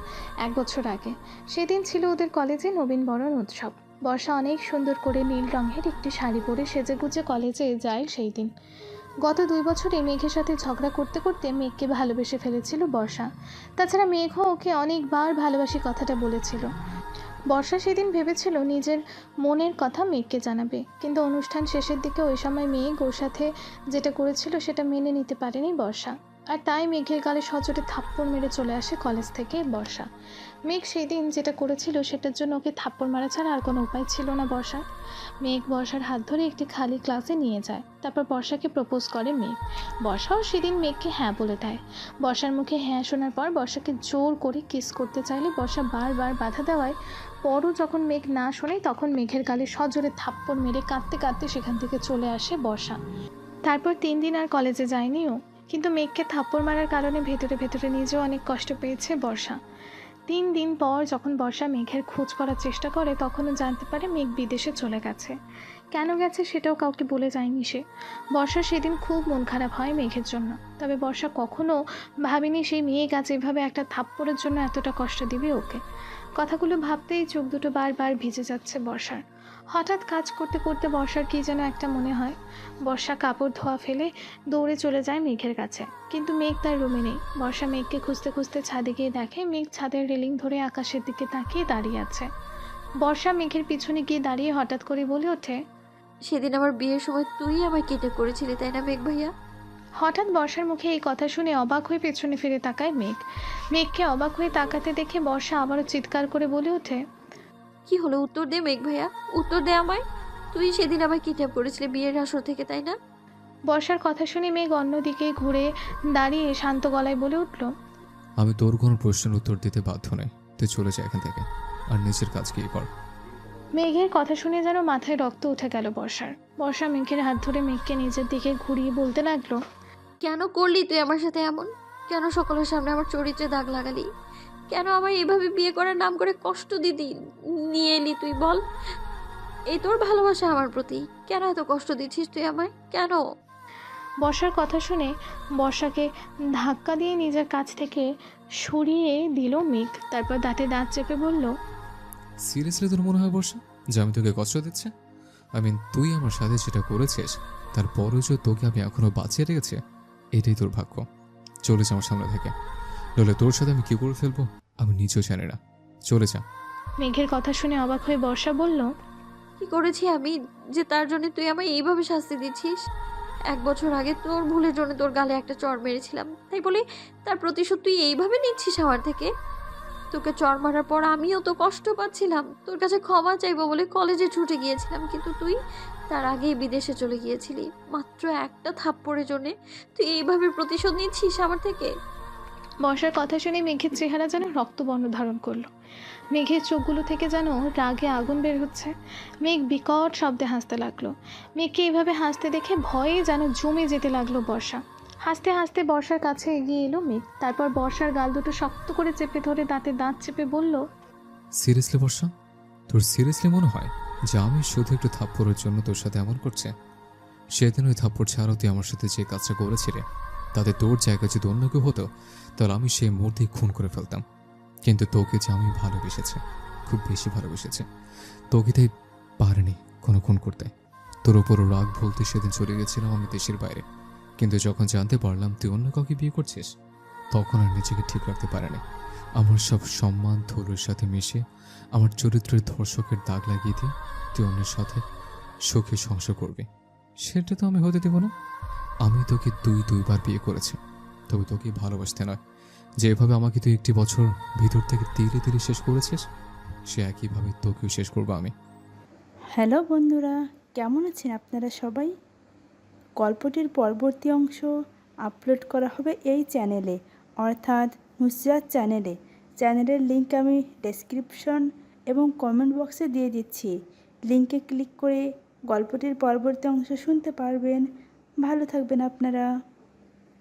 1 বছর আগে। সেদিন ছিল ওদের কলেজে নবীনবরণ উৎসব। বর্ষা অনেক সুন্দর করে নীল রঙের একটি শাড়ি পরে সেজেগুজে কলেজে যায় সেই দিন। গত 2 বছরে মেঘের সাথে ঝগড়া করতে করতে মেঘকে ভালোবেসে ফেলেছিল বর্ষা। তাছাড়া মেঘও ওকে অনেকবার ভালোবাসি কথাটা বলেছিল। বর্ষা সেদিন ভেবেছিল নিজের মনের কথা মেঘকে জানাবে, কিন্তু অনুষ্ঠান শেষের দিকে ওই সময় মেঘ ওর সাথে যেটা করেছিল সেটা মেনে নিতে পারেনি বর্ষা। আর তাই মেঘের গালে সজোরে থাপ্পড় মেরে চলে আসে কলেজ থেকে বর্ষা। মেঘ সেই দিন যেটা করেছিল সেটার জন্য ওকে থাপ্পড় মারা ছাড়া আর কোনো উপায় ছিল না বর্ষার। মেঘ বর্ষার হাত ধরে একটি খালি ক্লাসে নিয়ে যায়। তারপর বর্ষাকে প্রপোজ করে মেঘ। বর্ষাও সেদিন মেঘকে হ্যাঁ বলে দেয়। বর্ষার মুখে হ্যাঁ শোনার পর বর্ষাকে জোর করে কিস করতে চাইলে বর্ষা বারবার বাধা দেওয়ায় পরও যখন মেঘ না শোনে তখন মেঘের গালে সজোরে থাপ্পড় মেরে কাঁদতে কাঁদতে সেখান থেকে চলে আসে বর্ষা। তারপর 3 দিন আর কলেজে যায়নিও। কিন্তু মেঘকে থাপ্পড় মারার কারণে ভেতরে ভেতরে নিজেও অনেক কষ্ট পেয়েছে বর্ষা। 3 দিন পর যখন বর্ষা মেঘের খোঁজ করার চেষ্টা করে তখনও জানতে পারে মেঘ বিদেশে চলে গেছে। কেন গেছে সেটাও কাউকে বলে যায়নি সে। বর্ষা সেদিন খুব মন খারাপ হয় মেঘের জন্য। তবে বর্ষা কখনো ভাবেনি সেই মেঘ আজ এভাবে একটা থাপ্পড়ের জন্য এতটা কষ্ট দিবে ওকে। কথাগুলো ভাবতেই চোখ দুটো বারবার ভিজে যাচ্ছে বর্ষার। হঠাৎ কাজ করতে করতে বর্ষার কী যেন একটা মনে হয়। বর্ষা কাপড় ধোয়া ফেলে দৌড়ে চলে যায় মেঘের কাছে, কিন্তু মেঘ তার রুমে নেই। বর্ষা মেঘকে খুঁজতে খুঁজতে ছাদে গিয়ে দেখে মেঘ ছাদের রেলিং ধরে আকাশের দিকে তাকিয়ে দাঁড়িয়ে আছে। বর্ষা মেঘের পিছনে গিয়ে দাঁড়িয়ে হঠাৎ করে বলে ওঠে, সেদিন আমার বিয়ের সময় তুই আমায় কেটে করেছিলি তাই না মেঘ ভাইয়া? হঠাৎ বর্ষার মুখে এই কথা শুনে অবাক হয়ে পেছনে ফিরে তাকায় মেঘ। মেঘকে অবাক হয়ে তাকাতে দেখে বর্ষা আবারও চিৎকার করে বলে ওঠে, কি হলো, উত্তর দে মেঘ ভাইয়া, উত্তর দে আমায়। তুই সেদিন আমায় কিডন্যাপ করেছিলি বিয়ের আসর থেকে তাই না? বর্ষার কথা শুনে মেঘ অন্যদিকে ঘুরে দাঁড়িয়ে শান্ত গলায় বলে উঠল, আমি তোর কোনো প্রশ্নের উত্তর দিতে বাধ্য নই। তুই চলে যা এখান থেকে আর নিজের কাজ গিয়ে কর। মেঘের কথা শুনে যেন মাথায় রক্ত উঠে গেল বর্ষার। বর্ষা মেঘের হাত ধরে মেঘকে নিজের দিকে ঘুরিয়ে বলতে লাগলো, কেন করলি তুই আমার সাথে এমন? কেন সকলের সামনে আমার চরিত্রে দাগ লাগালি? কেন আমায় এইভাবে বিয়ে করার নাম করে কষ্ট দিদি নিয়ে এলি তুই বল? এই তোর ভালোবাসা আমার প্রতি, কেন এত কষ্ট দিচ্ছিস তুই আমায়, কেন? বর্ষার কথা শুনে বর্ষাকে ধাক্কা দিয়ে নিজের কাছ থেকে সরিয়ে দিল মেঘ। তারপর দাঁতে দাঁত চেপে বলল, সিরিয়াসলি তোর মনে হয় বর্ষা যে আমি তোকে কষ্ট দিচ্ছে? তুই আমার সাথে যেটা করেছিস তারপরও যে তোকে আমি এখনো বাঁচিয়ে রেখেছি, এটাই তোর ভাগ্য। চলে যা আমার সামনে থেকে, নইলে তোর সাথে আমি কি করে ফেলবো আমি নিজেও জানি না। চলে যা। মেঘের কথা শুনে অবাক হয়ে বর্ষা বলল, কি করেছি আমি যে তার জন্য তুই আমায় এইভাবে শাস্তি দিচ্ছিস? 1 বছর আগে তোর ভুলের জন্য তোর গালে একটা চড় মেরেছিলাম, তাই বলে তার প্রতিশোধ তুই এইভাবে নিচ্ছিস আমার থেকে? তোকে চড় মারার পর আমিও তো কষ্ট পাচ্ছিলাম, তোর কাছে ক্ষমা চাইবো বলে কলেজে ছুটে গিয়েছিলাম, কিন্তু তুই তার আগেই বিদেশে চলে গিয়েছিলি। মাত্র একটা থাপ্পড়ের জন্যে তুই এইভাবে প্রতিশোধ নিচ্ছিস আমার থেকে? বর্ষার কথা শুনে মেঘের চেহারা যেন রক্তবর্ণ ধারণ করলো। মেঘের চোখগুলো থেকে যেন রাগে আগুন বের হচ্ছে। মেঘ বিকট শব্দে হাসতে লাগলো। মেঘকে এইভাবে হাসতে দেখে ভয়ে যেন জমে যেতে লাগলো বর্ষা। হাসতে হাসতে বর্ষার কাছে এগিয়ে এলো মেঘ। তারপর বর্ষার গাল দুটো শক্ত করে চেপে ধরে দাঁতে দাঁত চেপে বলল, সিরিয়াসলি বর্ষা, তোর সিরিয়াসলি মনে হয় যে আমি শুধু একটু থাপ্পড়ের জন্য তোর সাথে এমন করছে? সেদিন ওই থাপ্পড় ছাড়াও তুই আমার সাথে যে কাজটা করেছিলি তাতে তোর জায়গায় যদি অন্য কেউ হতো তাহলে আমি সেই মুহূর্তেই খুন করে ফেলতাম। কিন্তু তোকে যে আমি ভালোবেসেছি, খুব বেশি ভালোবেসেছি, তোকে তাই পারেনি কোনো খুন করতে। তোর ওপরও রাগ বলতে সেদিন চলে গেছিলাম আমি দেশের বাইরে। কিন্তু যখন জানতে পারলাম তুই অন্য কাউকে বিয়ে করছিস তখন আর নিজেকে ঠিক রাখতে পারেনি। আমার সব সম্মান ধুলোর সাথে মিশে আমার চরিত্রের ধর্ষকের দাগ লাগিয়ে দিয়ে তুই অন্যের সাথে সুখে সংসার করবি, সেটা তো আমি হতে দেব না। আমি তোকে দুইবার বিয়ে করেছি, তবে তোকে ভালোবাসতে নয়। যেভাবে আমাকে তুই 1 বছর ভিতর থেকে ধীরে ধীরে শেষ করেছিস সে একইভাবে তোকেও শেষ করবো আমি। হ্যালো বন্ধুরা, কেমন আছেন আপনারা সবাই? গল্পটির পরবর্তী অংশ আপলোড করা হবে এই চ্যানেলে, অর্থাৎ নুসরাত চ্যানেলে। চ্যানেলের লিংক আমি ডেসক্রিপশন এবং কমেন্ট বক্সে দিয়ে দিচ্ছি। লিংকে ক্লিক করে গল্পটির পরবর্তী অংশ শুনতে পারবেন। ভালো থাকবেন আপনারা।